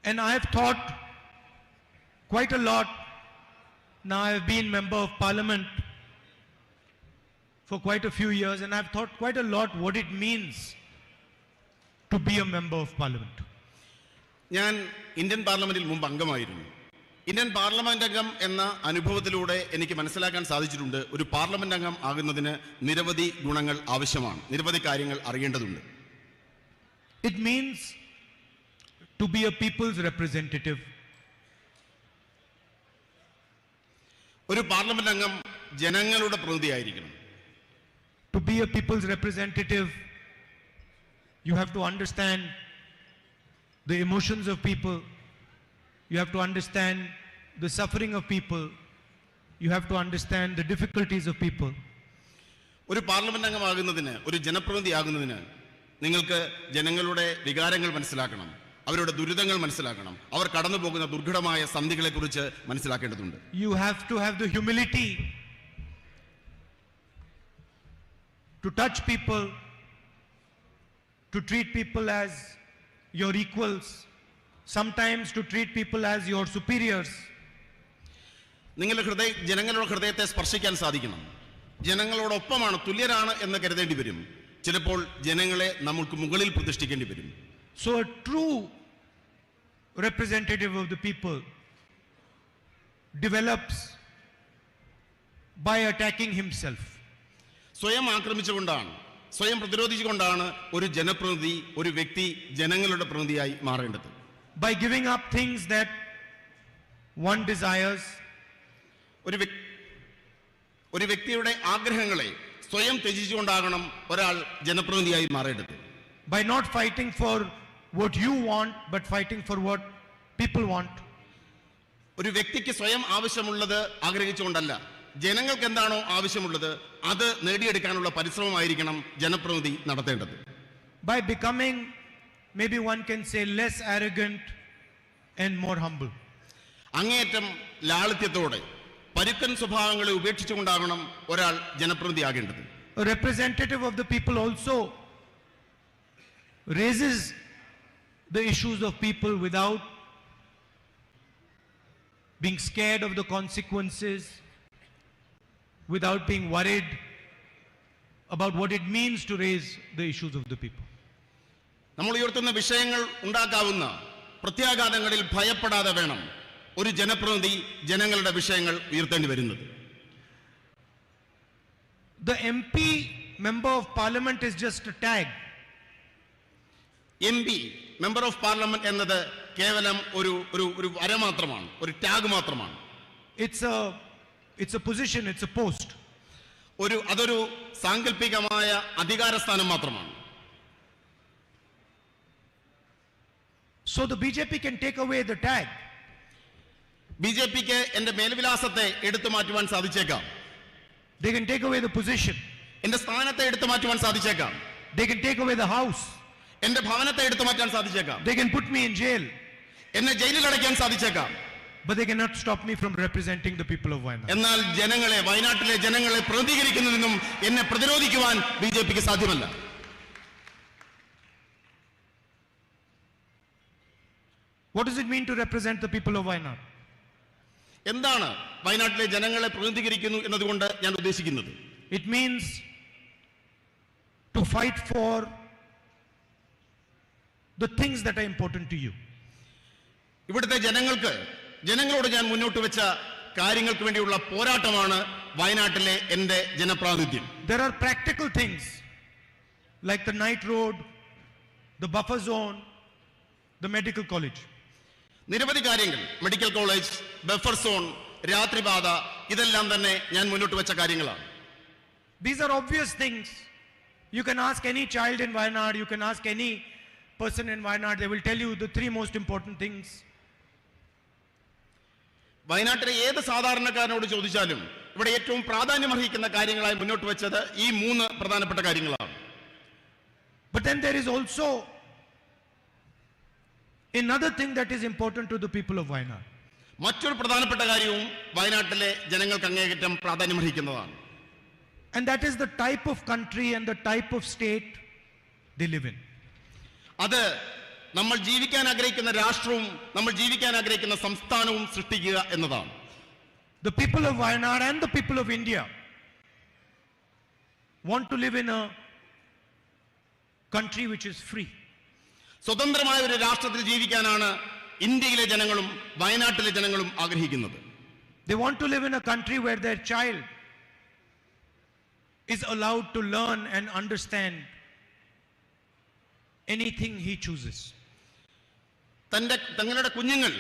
And I have thought quite a lot. Now I have been member of parliament for quite a few years, and I have thought quite a lot what it means to be a member of parliament. ഞാൻ Indian പാർലമെന്റിൽ മുമ്പ് അംഗമായിരുന്നു. Indian parliament അംഗം എന്ന അനുഭവത്തിലൂടെ എനിക്ക് മനസ്സിലാക്കാൻ സാധിച്ചിട്ടുണ്ട്, ഒരു പാർലമെന്റ് അംഗം ആകുന്നതിന് നിരവധി ഗുണങ്ങൾ ആവശ്യമാണ്, നിരവധി കാര്യങ്ങൾ അറിയേണ്ടതുണ്ട്. It means to be a people's representative. ഒരു പാർലമെന്റ് അംഗം ജനങ്ങളുടെ പ്രതിനിധിയായിരിക്കണം. To be a people's representative, you have to understand the emotions of people. You have to understand the suffering of people. You have to understand the difficulties of people. ഒരു parliament അംഗമാകുന്നതിന്, ഒരു ജനപ്രതിനിധിയാകുന്നതിന് നിങ്ങൾക്ക് ജനങ്ങളുടെ വികാരങ്ങൾ മനസ്സിലാക്കണം, അവരുടെ ദുരിതങ്ങൾ മനസ്സിലാക്കണം, അവർ കടന്നു പോകുന്ന ദുർഘടമായ സന്ധികളെക്കുറിച്ച് മനസ്സിലാക്കേണ്ടതുണ്ട്. You have to have the humility to touch people, to treat people as your equals, sometimes to treat people as your superiors. നിങ്ങളുടെ ജനങ്ങളുടെ ഹൃദയത്തെ സ്പർശിക്കാൻ സാധിക്കണം. ജനങ്ങളോടൊപ്പമാണ്, തുല്യരാണ് എന്ന് കരുതേണ്ടി വരും. ചിലപ്പോൾ ജനങ്ങളെ നമുക്ക് മുകളിൽ പ്രതിഷ്ഠിക്കേണ്ടി വരും. So a true representative of the people develops by attacking himself. സ്വയം ആക്രമിച്ചുകൊണ്ടാണ്, സ്വയം പ്രതിരോധിച്ചുകൊണ്ടാണ് ഒരു ജനപ്രതിനിധി, ഒരു വ്യക്തി ജനങ്ങളുടെ പ്രതിനിധിയായി മാറേണ്ടത്. By giving up things that one desires. ഒരു വ്യക്തിയുടെ ആഗ്രഹങ്ങളെ സ്വയം ത്യജിച്ചുകൊണ്ടാകണം ഒരാൾ ജനപ്രതിനിധിയായി മാറേണ്ടത്. By not fighting for what you want, but fighting for what people want. ഒരു വ്യക്തിക്ക് സ്വയം ആവശ്യമുള്ളത് ആഗ്രഹിച്ചുകൊണ്ടല്ല, ജനങ്ങൾക്ക് എന്താണോ ആവശ്യമുള്ളത് അത് നേടിയെടുക്കാനുള്ള പരിശ്രമമായിരിക്കണം ജനപ്രതിനിധി നടത്തേണ്ടത്. By becoming, maybe one can say, less arrogant and more humble. അങ്ങേയറ്റം ലാളിത്യത്തോടെ പരുക്കൻ സ്വഭാവങ്ങളെ ഉപേക്ഷിച്ചുകൊണ്ടാകണം ഒരാൾ ജനപ്രതിനിധിയാകേണ്ടത്. A representative of the people also raises the issues of people without being scared of the consequences, without being worried about what it means to raise the issues of the people. നമ്മൾ ഉയർത്തുന്ന വിഷയങ്ങൾ ഉണ്ടാക്കാവുന്ന പ്രത്യാഘാതങ്ങളിൽ ഭയപ്പെടാതെ വേണം ഒരു ജനപ്രതിനിധി ജനങ്ങളുടെ വിഷയങ്ങൾ ഉയർത്തേണ്ടി വരുന്നത്. The MP, member of parliament, is just a tag. MP, member of parliament എന്നത് കേവലം ഒരു വര മാത്രമാണ്, ഒരു ടാഗ് മാത്രമാണ്. It's a position, it's a post. അതൊരു സാങ്കല്പികമായ അധികാരസ്ഥാനം മാത്രമാണ്. So the BJP can take away the tag. ബിജെപിക്ക് എന്റെ മേൽവിലാസത്തെ എടുത്തു മാറ്റുവാൻ സാധിച്ചേക്കാം. They can take away the position. എന്റെ സ്ഥാനത്തെ എടുത്തു മാറ്റുവാൻ സാധിച്ചേക്കാം. They can take away the house. എന്റെ ഭവനത്തെ എടുത്തു മാറ്റാൻ സാധിച്ചേക്കാം. They can put me in jail. എന്നെ ജയിലിൽ അടയ്ക്കാൻ സാധിച്ചേക്കാം. But they cannot stop me from representing the people of Wayanad. എന്നാൽ വയനാട്ടിലെ ജനങ്ങളെ പ്രതികരിക്കുന്നതിനും എന്നെ പ്രതിരോധിക്കുവാൻ ബിജെപിക്ക് സാധ്യമല്ല. What does it mean to represent the people of Wayanad? എന്താണ് വയനാട്ടിലെ ജനങ്ങളെ പ്രതിനിധീകരിക്കുന്നു എന്നതുകൊണ്ട് ഞാൻ ഉദ്ദേശിക്കുന്നത്? It means to fight for the things that are important to you. ഇവിടുത്തെ ജനങ്ങളോട് ഞാൻ മുന്നോട്ട് വെച്ച കാര്യങ്ങൾക്ക് വേണ്ടിയുള്ള പോരാട്ടമാണ് വയനാട്ടിലെ എന്റെ ജനപ്രാതിനിധ്യം. There are practical things like the night road, the buffer zone, the medical college. നിരവധി കാര്യങ്ങൾ, മെഡിക്കൽ കോളേജ്, ബഫർ സോൺ, രാത്രിപാത, ഇതെല്ലാം തന്നെ ഞാൻ മുന്നോട്ട് വെച്ച കാര്യങ്ങളാണ്. These are obvious things. You can ask any child in Wayanad, you can ask any person in Wayanad, they will tell you the three most important things. വയനാട്ടിലെ ഏത് സാധാരണക്കാരനോട് ചോദിച്ചാലും ഇവിടെ ഏറ്റവും പ്രാധാന്യമർഹിക്കുന്ന കാര്യങ്ങളായി മുന്നോട്ട് വെച്ചത് ഈ 3 പ്രധാനപ്പെട്ട കാര്യങ്ങളാണ്. But then there is also another thing that is important to the people of Wayanad. മറ്റൊരു പ്രധാനപ്പെട്ട കാര്യവും വയനാട്ടിലെ ജനങ്ങൾക്ക് അങ്ങേയറ്റം പ്രാധാന്യമർഹിക്കുന്നതാണ്. And that is the type of country and the type of state they live in. അത് നമ്മൾ ജീവിക്കാൻ ആഗ്രഹിക്കുന്ന രാഷ്ട്രവും നമ്മൾ ജീവിക്കാൻ ആഗ്രഹിക്കുന്ന സംസ്ഥാനവും സൃഷ്ടിക്കുക എന്നതാണ്. The people of Wayanad and the people of India want to live in a country which is free. സ്വതന്ത്രമായ ഒരു രാഷ്ട്രത്തിൽ ജീവിക്കാനാണ് ഇന്ത്യയിലെ ജനങ്ങളും വയനാട്ടിലെ ജനങ്ങളും ആഗ്രഹിക്കുന്നത്. They want to live in a country where their child is allowed to learn and understand anything he chooses. തങ്ങളുടെ കുഞ്ഞുങ്ങൾ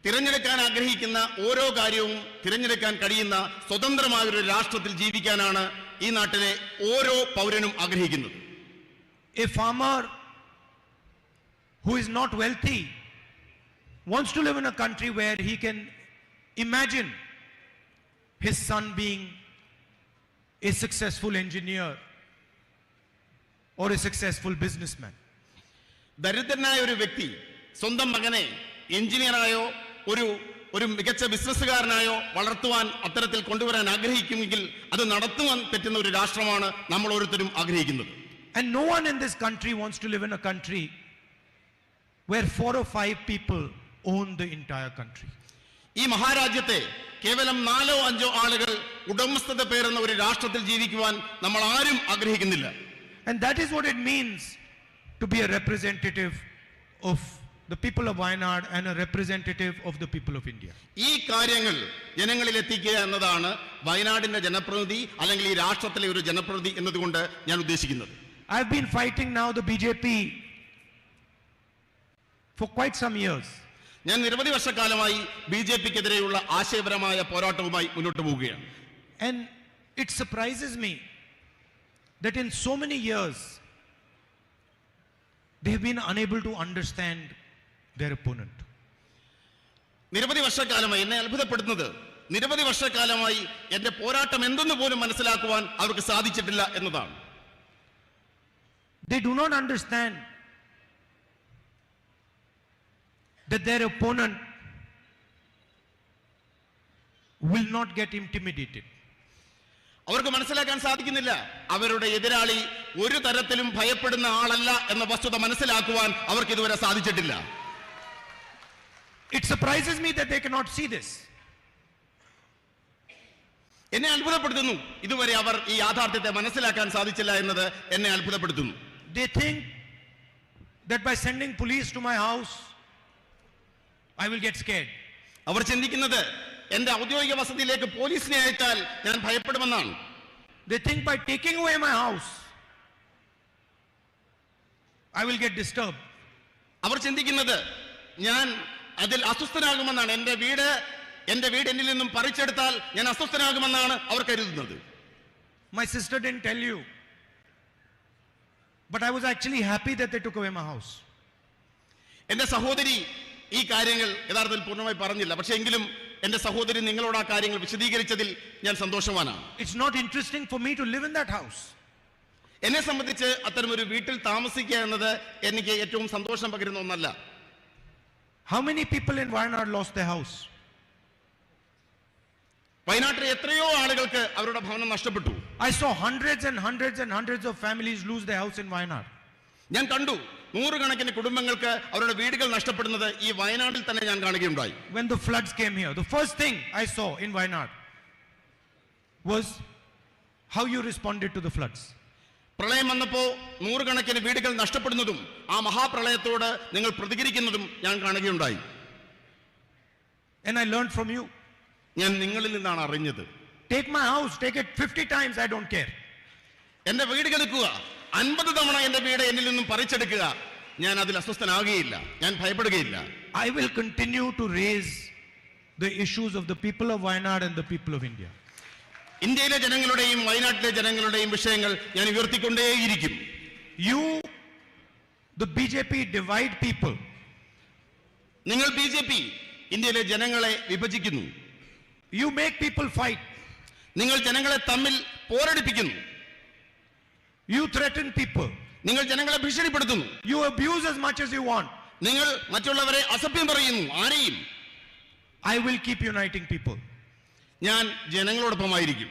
തിരഞ്ഞെടുക്കാൻ ആഗ്രഹിക്കുന്ന ഓരോ കാര്യവും തിരഞ്ഞെടുക്കാൻ കഴിയുന്ന സ്വതന്ത്രമായ ഒരു രാഷ്ട്രത്തിൽ ജീവിക്കാനാണ് ഈ നാട്ടിലെ ഓരോ പൗരനും ആഗ്രഹിക്കുന്നത്. A farmer who is not wealthy wants to live in a country where he can imagine his son being a successful engineer or a successful businessman. ദരിദ്രനായ ഒരു വ്യക്തി സ്വന്തം മകനെ എഞ്ചിനീയറായോ ഒരു മികച്ച ബിസിനസ്സുകാരനായോ വളർത്തുവാൻ അത്തരത്തിൽ കൊണ്ടുവരാൻ ആഗ്രഹിക്കുമെങ്കിൽ അത് നടത്തുവാൻ പറ്റുന്ന ഒരു രാഷ്ട്രമാണ് നമ്മൾ ഓരോരുത്തരും ആഗ്രഹിക്കുന്നത്. And no one in this country wants to live in a country where 4 or 5 people own the entire country. ഈ മഹാരാജ്യത്തെ കേവലം 4 or 5 ആളുകൾ ഉടമസ്ഥത പേരുന്ന ഒരു രാഷ്ട്രത്തിൽ ജീവിക്കുവാൻ നമ്മൾ ആരും ആഗ്രഹിക്കുന്നില്ല. And that is what it means to be a representative of the people of Wayanad and a representative of the people of India. ഈ കാര്യങ്ങൾ ജനങ്ങളിൽ എത്തിക്കുക എന്നതാണ് വയനാടിന്റെ ജനപ്രതിനിധി അല്ലെങ്കിൽ ഈ രാഷ്ട്രത്തിലെ ഒരു ജനപ്രതിനിധി എന്നതുകൊണ്ട് ഞാൻ ഉദ്ദേശിക്കുന്നത്. I've been fighting now the BJP for quite some years. ഞാൻ നിരവധി വർഷക്കാലമായി ബിജെപിക്കെതിരെയുള്ള ആശയപരമായ പോരാട്ടവുമായി മുന്നോട്ട് പോവുകയാണ്. And it surprises me that in so many years they have been unable to understand their opponent. നിരവധി വർഷക്കാലമായി എന്നെ അത്ഭുതപ്പെടുത്തുന്നത് നിരവധി വർഷക്കാലമായി എന്റെ പോരാട്ടം എന്തെന്ന് പോലും മനസ്സിലാക്കുവാൻ അവർക്ക് സാധിച്ചിട്ടില്ല എന്നതാണ്. They do not understand that their opponent will not get intimidated. അവർക്ക് മനസ്സിലാക്കാൻ സാധിക്കുന്നില്ല അവരുടെ എതിരാളി ഒരു തരത്തിലും ഭയപ്പെടുന്ന ആളല്ല എന്ന വസ്തുത മനസ്സിലാക്കുവാൻ അവർക്ക് ഇതുവരെ സാധിച്ചിട്ടില്ല. It surprises me that they cannot see this. എന്നെ അത്ഭുതപ്പെടുത്തുന്നു ഇതുവരെ അവർ ഈ യാഥാർത്ഥ്യത്തെ മനസ്സിലാക്കാൻ സാധിച്ചില്ല എന്നത് എന്നെ അത്ഭുതപ്പെടുത്തുന്നു. They think that by sending police to my house I will get scared. അവർ ചിന്തിക്കുന്നത് എന്റെ ഔദ്യോഗിക വസതിയിലേക്ക് പോലീസിനെ അയച്ചാൽ ഞാൻ ഭയപ്പെടുമെന്നാണ്. They think by taking away my house I will get disturbed. അവർ ചിന്തിക്കുന്നത് ഞാൻ അതിൽ അസ്വസ്ഥനാകുമെന്നാണ്. എന്റെ വീട് എന്നിൽ നിന്നും പറിച്ചെടുത്താൽ ഞാൻ അസ്വസ്ഥനാകുമെന്നാണ് അവർ കരുതുന്നത്. My sister didn't tell you, but I was actually happy that they took away my house. എന്റെ സഹോദരി ഈ കാര്യങ്ങൾ യഥാർത്ഥത്തിൽ പൂർണ്ണമായി പറഞ്ഞില്ല. പക്ഷേ എങ്കിലും എന്റെ സഹോദരി നിങ്ങളോട് ആ കാര്യങ്ങൾ വിശദീകരിച്ചതിൽ ഞാൻ സന്തോഷവാനാണ്. It's not interesting for me to live in that house. എന്നെ സംബന്ധിച്ച് അത്തരമൊരു വീട്ടിൽ താമസിക്കുക എന്നത് എനിക്ക് ഏറ്റവും സന്തോഷം പകരുന്ന ഒന്നല്ല. How many people in Wayanad lost their house? വയനാട്ടിലെ എത്രയോ ആളുകൾക്ക് അവരുടെ ഭവനം നഷ്ടപ്പെട്ടു. I saw hundreds and hundreds and hundreds of families lose their house in Wayanad. ഞാൻ കണ്ടു നൂറുകണക്കിന് കുടുംബങ്ങൾക്ക് അവരുടെ വീടുകൾ നഷ്ടപ്പെടുന്നത് ഈ വയനാട്ടിൽ തന്നെ ഞാൻ കാണുകയുണ്ടായി. When the floods came here, the first thing I saw in Wayanad was how you responded to the floods. പ്രളയം വന്നപ്പോ നൂറുകണക്കിന് വീടുകൾ നഷ്ടപ്പെടുന്നതും ആ മഹാപ്രളയത്തോട് നിങ്ങൾ പ്രതികരിക്കുന്നതും ഞാൻ കാണുകയുണ്ടായി. And I learned from you. ഞാൻ നിങ്ങളിൽ നിന്നാണ് അറിഞ്ഞത്. Take my house, take it 50 times, I don't care. എന്റെ വീട് എടുക്കുക 50 തവണ എന്റെ വീട് എന്നിൽ നിന്നും പറിച്ചെടുക്കുക, ഞാൻ അതിൽ അസ്വസ്ഥനാകുകയില്ല, ഞാൻ ഭയപ്പെടുകയില്ല. I will continue to raise the issues of the people of Wayanad and the people of India. ഇന്ത്യയിലെ ജനങ്ങളുടെയും വയനാട്ടിലെ ജനങ്ങളുടെയും വിഷയങ്ങൾ ഞാൻ ഉയർത്തിക്കൊണ്ടേയിരിക്കും. You, the BJP, divide people. നിങ്ങൾ ബിജെപി ഇന്ത്യയിലെ ജനങ്ങളെ വിഭജിക്കുന്നു. You make people fight. നിങ്ങൾ ജനങ്ങളെ തമ്മിൽ പോരടിപ്പിക്കുന്നു. You threaten people. നിങ്ങൾ ജനങ്ങളെ ഭീഷണിപ്പെടുത്തുന്നു. You abuse as much as you want. നിങ്ങൾ മറ്റുള്ളവരെ അസഭ്യം പറയുന്നു. ആരെയും. I will keep uniting people. ഞാൻ ജനങ്ങളോടൊപ്പമായിരിക്കും.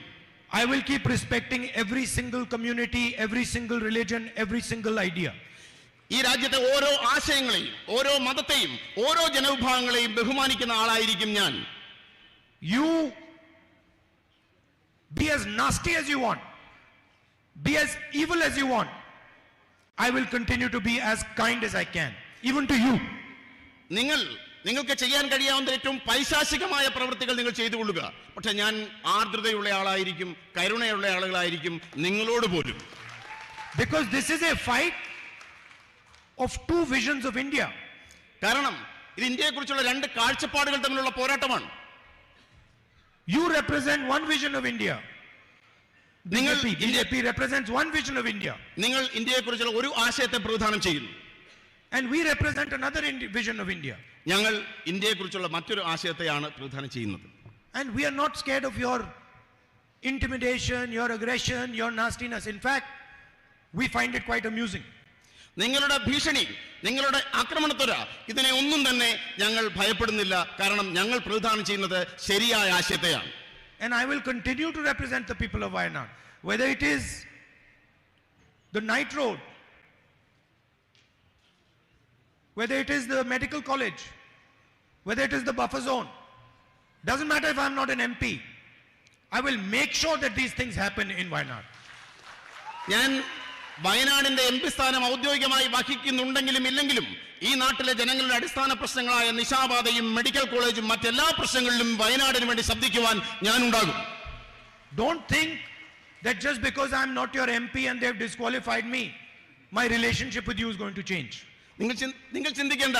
I will keep respecting every single community, every single religion, every single idea. ഈ രാജ്യത്തെ ഓരോ ആശയങ്ങളെയും ഓരോ മതത്തെയും ഓരോ ജനവിഭാഗങ്ങളെയും ബഹുമാനിക്കുന്ന ആളായിരിക്കും ഞാൻ. You be as nasty as you want, be as evil as you want. I will continue to be as kind as I can, even to you. നിങ്ങൾക്ക് ചെയ്യാൻ കഴിയാവുന്ന ഏറ്റവും പൈശാചികമായ പ്രവൃത്തികൾ നിങ്ങൾ ചെയ്തു കൊള്ളുക. പക്ഷെ ഞാൻ ആർദ്രതയുള്ള ആളായിരിക്കും, കരുണയുള്ള ആളുകളായിരിക്കും നിങ്ങളോട് പോലും. Because this is a fight of two visions of India. കാരണം ഇത് ഇന്ത്യയെക്കുറിച്ചുള്ള രണ്ട് കാഴ്ചപ്പാടുകൾ തമ്മിലുള്ള പോരാട്ടമാണ്. You represent one vision of India. BJP represents one vision of India. നിങ്ങൾ ഇന്ത്യയെക്കുറിച്ചുള്ള ഒരു ആശയത്തെ പ്രതിനിധാനം ചെയ്യുന്നു. And we represent another vision of India. ഞങ്ങൾ ഇന്ത്യയെക്കുറിച്ചുള്ള മറ്റൊരു ആശയത്തെയാണ് പ്രതിനിധാനം ചെയ്യുന്നത്. And we are not scared of your intimidation, your aggression, your nastiness. In fact, we find it quite amusing. നിങ്ങളുടെ ഭീഷണി, നിങ്ങളുടെ ആക്രമണത്വര, ഇതിനെ ഒന്നും തന്നെ ഞങ്ങൾ ഭയപ്പെടുന്നില്ല. കാരണം ഞങ്ങൾ പ്രതിനിധാനം ചെയ്യുന്നത് ശരിയായ ആശയത്തെയാണ്. And I will continue to represent the people of Wayanad, whether it is the night road, whether it is the medical college, whether it is the buffer zone. Doesn't matter if I'm not an MP. I will make sure that these things happen in Wayanad. ഞാൻ വയനാടിന്റെ MP സ്ഥാനം ഔദ്യോഗികമായി വഹിക്കുന്നുണ്ടെങ്കിലും ഇല്ലെങ്കിലും ഈ നാട്ടിലെ ജനങ്ങളുടെ അടിസ്ഥാന പ്രശ്നങ്ങളായ നിശാപാതയും medical കോളേജും മറ്റെല്ലാ പ്രശ്നങ്ങളിലും വയനാടിന് വേണ്ടി ശബ്ദിക്കുവാൻ ഞാൻ ഉണ്ടാകും. Don't think that just because I'm not your MP and they've disqualified me, my relationship with you is going to change. നിങ്ങൾ ചിന്തിക്കേണ്ട,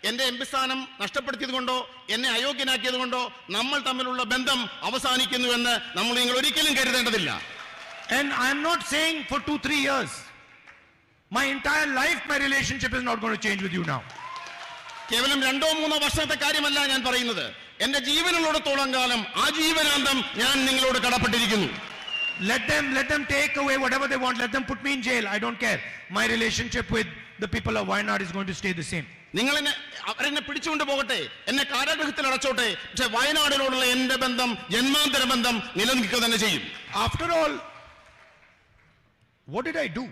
എന്റെ MP സ്ഥാനം നഷ്ടപ്പെടുത്തിയത് കൊണ്ടോ എന്നെ അയോഗ്യനാക്കിയത് കൊണ്ടോ നമ്മൾ തമ്മിലുള്ള ബന്ധം അവസാനിക്കുന്നു എന്ന് നിങ്ങൾ ഒരിക്കലും കരുതേണ്ടതില്ല. And I'm not saying for 2-3 years. My entire life, my relationship is not going to change with you now. കേവലം 2-3 വർഷത്തെ കാര്യമല്ല ഞാൻ പറയുന്നത്. എന്റെ ജീവനുള്ളിടത്തോളം കാലം ആജീവനാന്തം ഞാൻ നിങ്ങളോട് കടപ്പെട്ടിരിക്കുന്നു. Let them take away whatever they want. Let them put me in jail. I don't care. My relationship with the people of Wayanad is going to stay the same. അവരെന്നെ പിടിച്ചുകൊണ്ട് പോകട്ടെ, എന്നെ കാരാഗൃഹത്തിൽ അടച്ചോട്ടെ, പക്ഷെ വയനാടിനോടുള്ള എന്റെ ബന്ധം, ജന്മാന്തര ബന്ധം നിലനിൽക്കുക തന്നെ ചെയ്യും. After all, what did I do?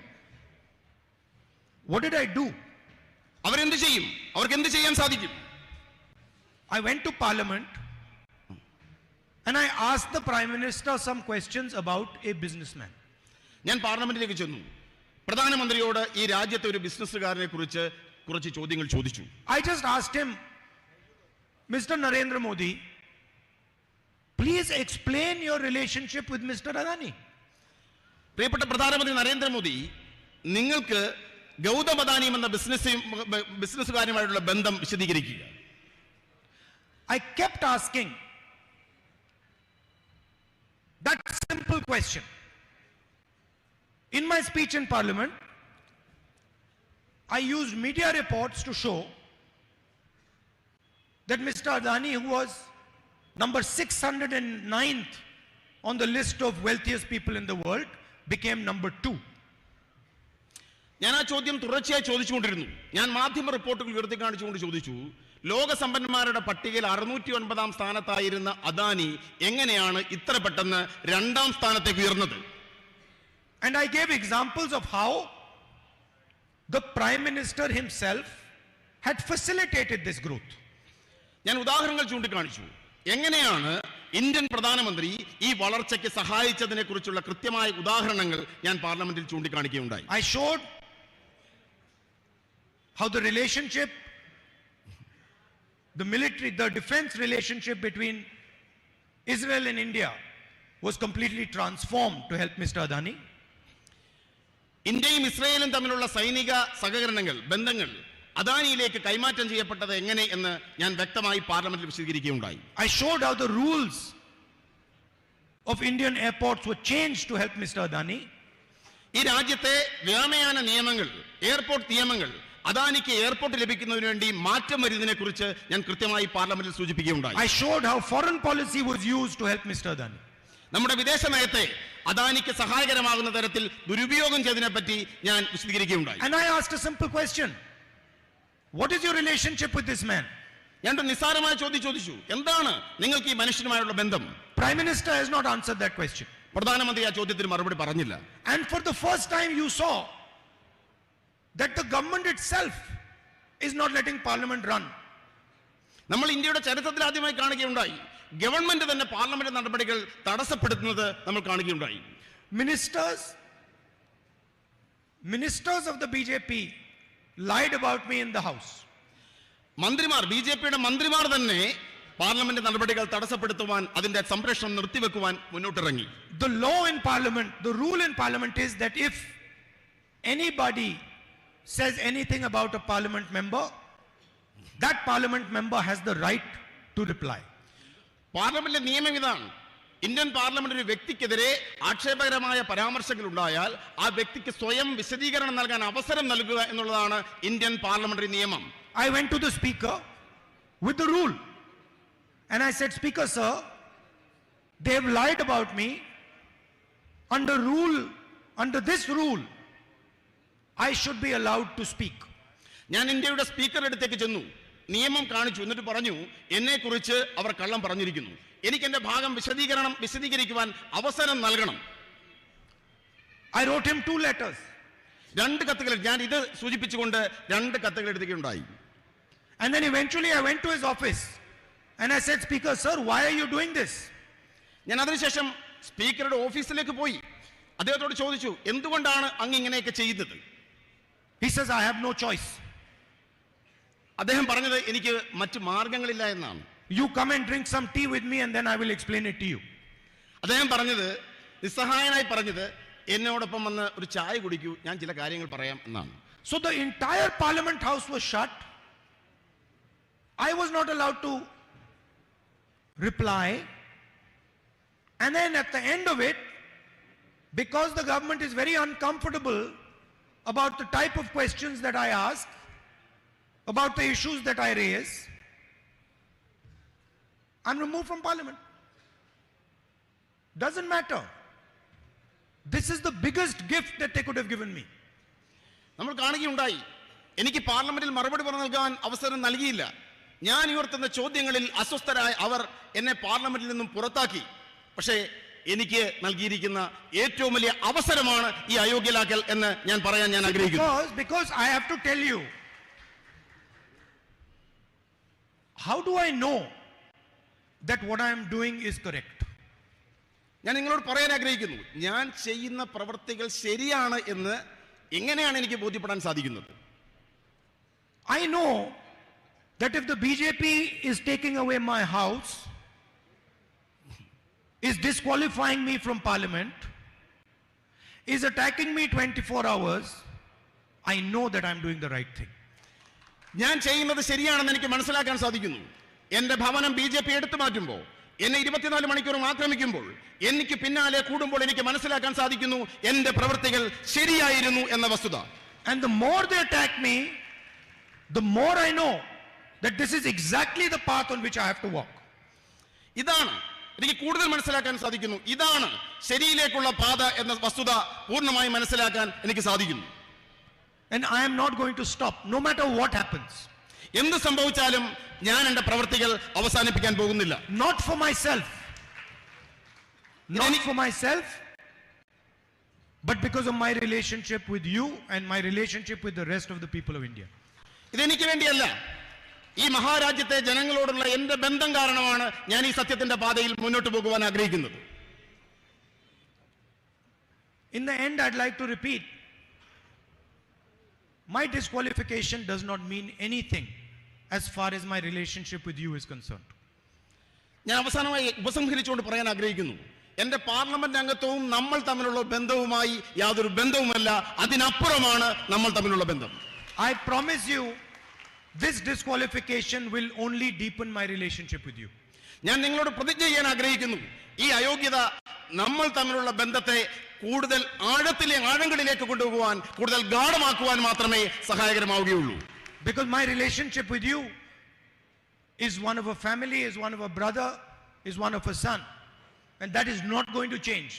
What did I do? അവരെന്ത് ചെയ്യും? അവർക്ക് എന്ത് ചെയ്യാൻ സാധിക്കും? I went to Parliament and I asked the Prime Minister some questions about a businessman. ഞാൻ പാർലമെന്റിലേക്ക് ചെന്നു. പ്രധാനമന്ത്രിയോട് ഈ രാജ്യത്തെ ഒരു ബിസിനസ്സുകാരനെ കുറിച്ച് കുറച്ച് ചോദ്യങ്ങൾ ചോദിച്ചു. I just asked him, Mr. Narendra Modi, please explain your relationship with Mr. Adani. പ്രിയപ്പെട്ട പ്രധാനമന്ത്രി നരേന്ദ്രമോദി, നിങ്ങൾക്ക് ഗൗതം അദാനിയും എന്ന ബിസിനസ്സുകാരുമായിട്ടുള്ള ബന്ധം വിശദീകരിക്കുക. I kept asking that simple question. In my speech in Parliament, I used media reports to show that Mr. Adani, who was number 609th on the list of wealthiest people in the world, became number 2. ഞാൻ ആ ചോദ്യം തുടർച്ചയായി ചോദിച്ചുകൊണ്ടിരുന്നു. ഞാൻ മാധ്യമ റിപ്പോർട്ടുകൾ ഉയർത്തി കാണിച്ചുകൊണ്ട് ചോദിച്ചു, ലോക സമ്പന്നന്മാരുടെ പട്ടികയിൽ 609ാം സ്ഥാനത്തായിരുന്ന അദാനി എങ്ങനെയാണ് ഇത്ര പെട്ടെന്ന് 2ാം സ്ഥാനത്തേക്ക് ഉയർന്നത്? And I gave examples of how the Prime Minister himself had facilitated this growth. ഞാൻ ഉദാഹരണങ്ങൾ ചൂണ്ടിക്കാണിച്ചു. എങ്ങനെയാണ് ഇന്ത്യൻ പ്രധാനമന്ത്രി ഈ വളർച്ചയ്ക്ക് സഹായിച്ചതിനെ കുറിച്ചുള്ള കൃത്യമായ ഉദാഹരണങ്ങൾ ഞാൻ പാർലമെന്റിൽ ചൂണ്ടിക്കാണിക്കുകയുണ്ടായി. I showed how the relationship, the military, the defense relationship between Israel and India was completely transformed to help Mr. Adani. ഇന്ത്യയും ഇസ്രായേലും തമ്മിലുള്ള സൈനിക സഹകരണങ്ങൾ, ബന്ധങ്ങൾ അദാനിയിലേക്ക് കൈമാറ്റം ചെയ്യപ്പെട്ടത് എങ്ങനെ എന്ന് ഞാൻ വ്യക്തമായി പാർലമെന്റിൽ വിശദീകരിക്കുകയുണ്ടായി. I showed how the rules of Indian airports were changed to help Mr. Adani. ഈ രാജ്യത്തെ വ്യോമയാന നിയമങ്ങൾ, എയർപോർട്ട് നിയമങ്ങൾ അദാനിക്ക് എയർപോർട്ട് ലഭിക്കുന്നതിന് വേണ്ടി മാറ്റം വരുന്നതിനെ കുറിച്ച് ഞാൻ കൃത്യമായി പാർലമെന്റിൽ സൂചിപ്പിക്കുകയുണ്ടായി. I showed how foreign policy was used to help Mr. Adani. നമ്മുടെ വിദേശ നയത്തെ അദാനിക്ക് സഹായകരമാകുന്ന തരത്തിൽ ദുരുപയോഗം ചെയ്തതിനെ പറ്റി ഞാൻ വിശദീകരിക്കുകയുണ്ടായി. And I asked a simple question. What is your relationship with this man? ഞാൻ ഒരു നിസ്സാരമായ ചോദ്യം ചോദിച്ചു, എന്താണ് നിങ്ങൾക്ക് ഈ മനുഷ്യനുമായുള്ള ബന്ധം? Prime Minister has not answered that question. പ്രധാനമന്ത്രി ആ ചോദ്യത്തിന് മറുപടി പറഞ്ഞില്ല. And for the first time you saw that the government itself is not letting Parliament run. നമ്മൾ ഇന്ത്യയുടെ ചരിത്രത്തിൽ ആദ്യമായി കാണുകയുണ്ടായി, ഗവൺമെന്റ് തന്നെ പാർലമെന്റ് നടപടികൾ തടസ്സപ്പെടുത്തുന്നത് നമ്മൾ കാണുകയുണ്ടായി. Ministers of the BJP lied about me in the House. മന്ത്രിമാർ, ബി.ജെ.പിയുടെ മന്ത്രിമാർ തന്നെ പാർലമെന്റ് നടപടികൾ തടസ്സപ്പെടുത്തുവാൻ, അതിന്റെ സംപ്രേഷണം നിർത്തിവെക്കുവാൻ മുന്നോട്ടിറങ്ങി. The law in parliament, the rule in parliament is that if anybody says anything about a parliament member, that parliament member has the right to reply. പാർലമെന്റിലെ നിയമം ഇതാണ്. Indian parliament ഒരു വ്യക്തിക്കെതിരെ ആക്ഷേപകരമായ പരാമർശങ്ങൾ ഉണ്ടായാൽ ആ വ്യക്തിക്ക് സ്വയം വിശദീകരണം നൽകാൻ അവസരം നൽകുക എന്നുള്ളതാണ് ഇന്ത്യൻ പാർലമെന്ററി നിയമം. I went to the speaker with the rule and I said, Speaker sir, they have lied about me. Under this rule, I should be allowed to speak. ഞാൻ ഇന്ത്യയുടെ സ്പീക്കറുടെ അടുത്തേക്ക് ചെന്നു, നിയമം കാണിച്ചു, എന്നിട്ട് പറഞ്ഞു, എന്നെ കുറിച്ച് അവർ കള്ളം പറഞ്ഞിരിക്കുന്നു, എനിക്ക് എന്റെ ഭാഗം വിശദീകരിക്കുവാൻ അവസരം നൽകണം. I wrote him 2 letters. 2 കത്തുകൾ, ഞാൻ ഇത് സൂചിപ്പിച്ചുകൊണ്ട് 2 കത്തുകൾ എടുത്തിട്ടുണ്ടായി. And then eventually I went to his office and I said, Speaker sir, why are you doing this? ഞാൻ അതിനുശേഷം സ്പീക്കറുടെ ഓഫീസിലേക്ക് പോയി അദ്ദേഹത്തോട് ചോദിച്ചു, എന്തുകൊണ്ടാണ് അങ്ങ് ഇങ്ങനെയൊക്കെ ചെയ്യുന്നത്? He says, I have no choice. അദ്ദേഹം പറഞ്ഞത്, എനിക്ക് മറ്റു മാർഗങ്ങളില്ല എന്നാണ്. You come and drink some tea with me and then I will explain it to you. അദ്ദേഹം പറഞ്ഞത്, നിസ്സഹായനായി പറഞ്ഞത്, എന്നോടൊപ്പം വന്ന് ഒരു ചായ കുടിക്കൂ, ഞാൻ ചില കാര്യങ്ങൾ പറയാം എന്നാണ്. So the entire parliament house was shut. I was not allowed to reply. And then at the end of it, because the government is very uncomfortable about the type of questions that I ask, about the issues that I raise, I'm removed from parliament. Doesn't matter. This is the biggest gift that they could have given me. നമ്മൾ കാണുകയുണ്ടായി, എനിക്ക് പാർലമെന്റിൽ മറുപടി നൽകാൻ അവസരം നൽകിയില്ല. ഞാൻ ഉയർത്തുന്ന ചോദ്യങ്ങളിൽ അസ്വസ്ഥരായ അവർ എന്നെ പാർലമെന്റിൽ നിന്നും പുറത്താക്കി. പക്ഷേ എനിക്ക് നൽകിയിരിക്കുന്ന ഏറ്റവും വലിയ അവസരമാണ് ഈ അയോഗ്യലാക്കൽ എന്ന് ഞാൻ പറയാൻ ഞാൻ ആഗ്രഹിക്കുന്നു. Because I have to tell you, how do I know that what I am doing is correct? ഞാൻ നിങ്ങളോട് പറയാൻ ആഗ്രഹിക്കുന്നു, ഞാൻ ചെയ്യുന്ന പ്രവൃത്തികൾ ശരിയാണ് എന്ന് എങ്ങനെയാണ് എനിക്ക് ബോധ്യപ്പെടാൻ സാധിക്കുന്നത്? I know that if the BJP is taking away my house, is disqualifying me from parliament, is attacking me 24 hours, I know that I'm doing the right thing. ഞാൻ ചെയ്യുന്നത് ശരിയാണെന്ന് എനിക്ക് മനസ്സിലാക്കാൻ സാധിക്കുന്നു. എന്റെ ഭവനം BJP എടുത്തു മാറ്റുമ്പോൾ, എന്നെ 24 മണിക്കൂറും ആക്രമിക്കുമ്പോൾ, എനിക്ക് പിന്നാലെ കൂടുമ്പോൾ എനിക്ക് മനസ്സിലാക്കാൻ സാധിക്കുന്നു എന്റെ പ്രവൃത്തികൾ ശരിയായിരുന്നു എന്ന വസ്തുത. And the more they attack me, the more I know that this is exactly the path on which I have to walk. ഇതാണ് എനിക്ക് കൂടുതൽ മനസ്സിലാക്കാൻ സാധിക്കുന്നു, ഇതാണ് ശരിയിലേക്കുള്ള പാത എന്ന വസ്തുത പൂർണ്ണമായി മനസ്സിലാക്കാൻ എനിക്ക് സാധിക്കുന്നു. And I am not going to stop, no matter what happens. എന്ത് സംഭവിച്ചാലും ഞാൻ എന്റെ പ്രവൃത്തികൾ അവസാനിപ്പിക്കാൻ പോകുന്നില്ല. Not for myself, but because of my relationship with you and my relationship with the rest of the people of India. ഇതെനിക്ക് വേണ്ടിയല്ല, ഈ മഹാരാജ്യത്തെ ജനങ്ങളോടുള്ള എന്റെ ബന്ധം കാരണമാണ് ഞാൻ ഈ സത്യത്തിന്റെ പാതയിൽ മുന്നോട്ട് പോകുവാൻ ആഗ്രഹിക്കുന്നത്. In the end, I'd like to repeat, my disqualification does not mean anything as far as my relationship with you is concerned. ഞാൻ അവസാനമായി ഉപസംഹരിച്ചുകൊണ്ട് പറയാൻ ആഗ്രഹിക്കുന്നു, എന്റെ പാർലമെന്റ് അംഗത്വവും നമ്മൾ തമ്മിലുള്ള ബന്ധവുമായി യാതൊരു ബന്ധവുമല്ല, അതിനപ്പുറമാണ് നമ്മൾ തമ്മിലുള്ള ബന്ധം. I promise you, this disqualification will only deepen my relationship with you. ഞാൻ നിങ്ങളോട് പ്രതിജ്ഞ ചെയ്യാൻ ആഗ്രഹിക്കുന്നു, ഈ അയോഗ്യത നമ്മൾ തമ്മിലുള്ള ബന്ധത്തെ കൂടുതൽ ആഴങ്ങളിലേക്ക് കൊണ്ടുപോകുവാൻ, കൂടുതൽ ഗാഢമാക്കുവാൻ മാത്രമേ സഹായകരമാവുകയുള്ളൂ. Because my relationship with you is one of a family, is one of a brother, is one of a son, and that is not going to change.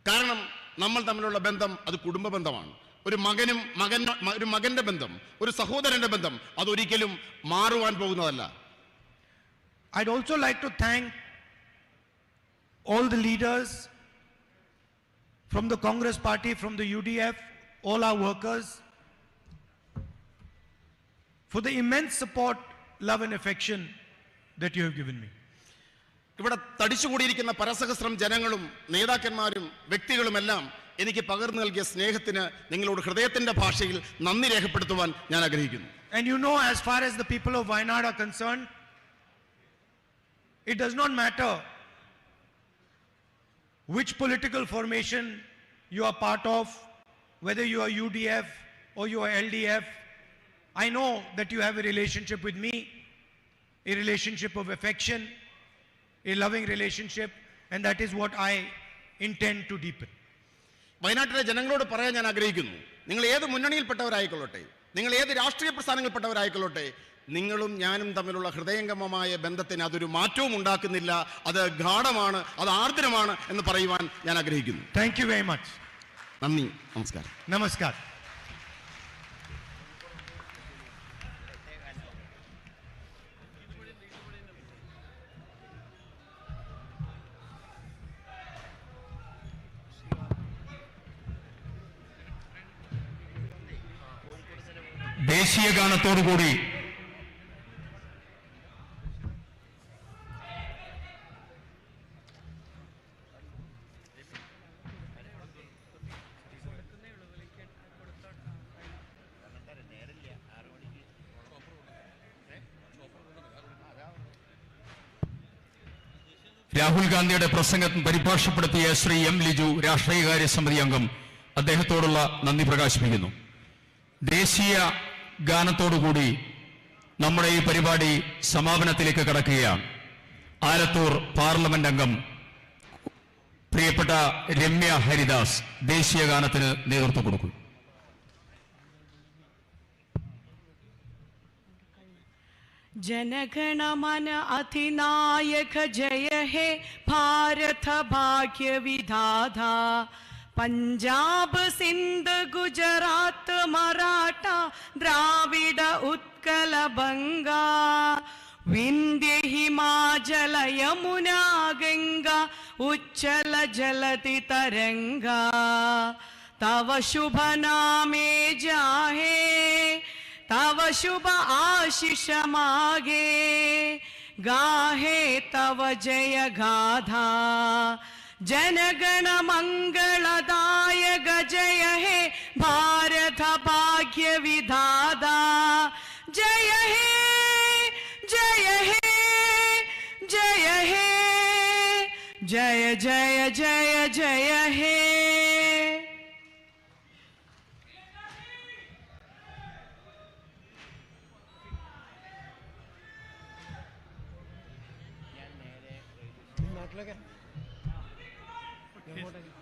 കാരണം നമ്മൾ തമ്മിലുള്ള ബന്ധം അത് കുടുംബ ബന്ധമാണ്. ഒരു മകന്റെ ബന്ധം, ഒരു സഹോദരന്റെ ബന്ധം അതൊരിക്കലും മാറുവാൻ പോകുന്നതല്ല. I'd also like to thank all the leaders from the Congress party, from the UDF, all our workers, for the immense support, love and affection that you have given me. ഇവിടെ തടിച്ചുകൂടിയിരിക്കുന്ന പരസഹസ്രം ജനങ്ങളും നേതാക്കന്മാരും വ്യക്തികളുമെല്ലാം എനിക്ക് പകർന്നു നൽകിയ സ്നേഹത്തിന് നിങ്ങളോട് ഹൃദയത്തിന്റെ ഭാഷയിൽ നന്ദി രേഖപ്പെടുത്തുവാൻ ഞാൻ ആഗ്രഹിക്കുന്നു. And you know, as far as the people of Wayanad are concerned, it does not matter which political formation you are part of, whether you are UDF or you are LDF. I know that you have a relationship with me, a relationship of affection, a loving relationship, and that is what I intend to deepen. വയനാട്ടിലെ ജനങ്ങളോട് പറയാൻ ഞാൻ ആഗ്രഹിക്കുന്നു, നിങ്ങൾ ഏത് മുന്നണിയിൽപ്പെട്ടവരായിക്കൊള്ളട്ടെ, നിങ്ങൾ ഏത് രാഷ്ട്രീയ പ്രസ്ഥാനങ്ങളിൽപ്പെട്ടവരായിക്കൊള്ളട്ടെ, നിങ്ങളും ഞാനും തമ്മിലുള്ള ഹൃദയംഗമമായ ബന്ധത്തിന് അതൊരു മാറ്റവും ഉണ്ടാക്കുന്നില്ല. അത് ഗാഢമാണ്, അത് ആർദ്രമാണ് എന്ന് പറയുവാൻ ഞാൻ ആഗ്രഹിക്കുന്നു. Thank you very much. നന്ദി, നമസ്കാരം. Namaskar. ദേശീയ ഗാനത്തോടുകൂടി രാഹുൽ ഗാന്ധിയുടെ പ്രസംഗം പരിഭാഷപ്പെടുത്തിയ ശ്രീ എം ലിജു, രാഷ്ട്രീയകാര്യ സമിതി അംഗം, അദ്ദേഹത്തോടുള്ള നന്ദി പ്രകാശിപ്പിക്കുന്നു. ദേശീയ ഗാനത്തോടുകൂടി നമ്മുടെ ഈ പരിപാടി സമാപനത്തിലേക്ക് കടക്കുകയാണ്. ആലത്തൂർ പാർലമെന്റ് അംഗം പ്രിയപ്പെട്ട രമ്യ ഹരിദാസ് ദേശീയ ഗാനത്തിന് നേതൃത്വം കൊടുക്കും. जनगण मन अधिनायक जय हे भारत भाग्य विधाता, पंजाब सिंध गुजरात मराठा द्राविड उत्कल बंगा, विंध्य हिमाचल यमुना गंगा उच्चल जलति तरंगा, तव शुभ नामे जाहे तव शुभ आशीष मागे, गाहे तव जय गाथा, जनगण मंगलदायक जय हे भारत भाग्य विधाता, जय हे जय हे जय हे जय जय जय जय हे. Okay.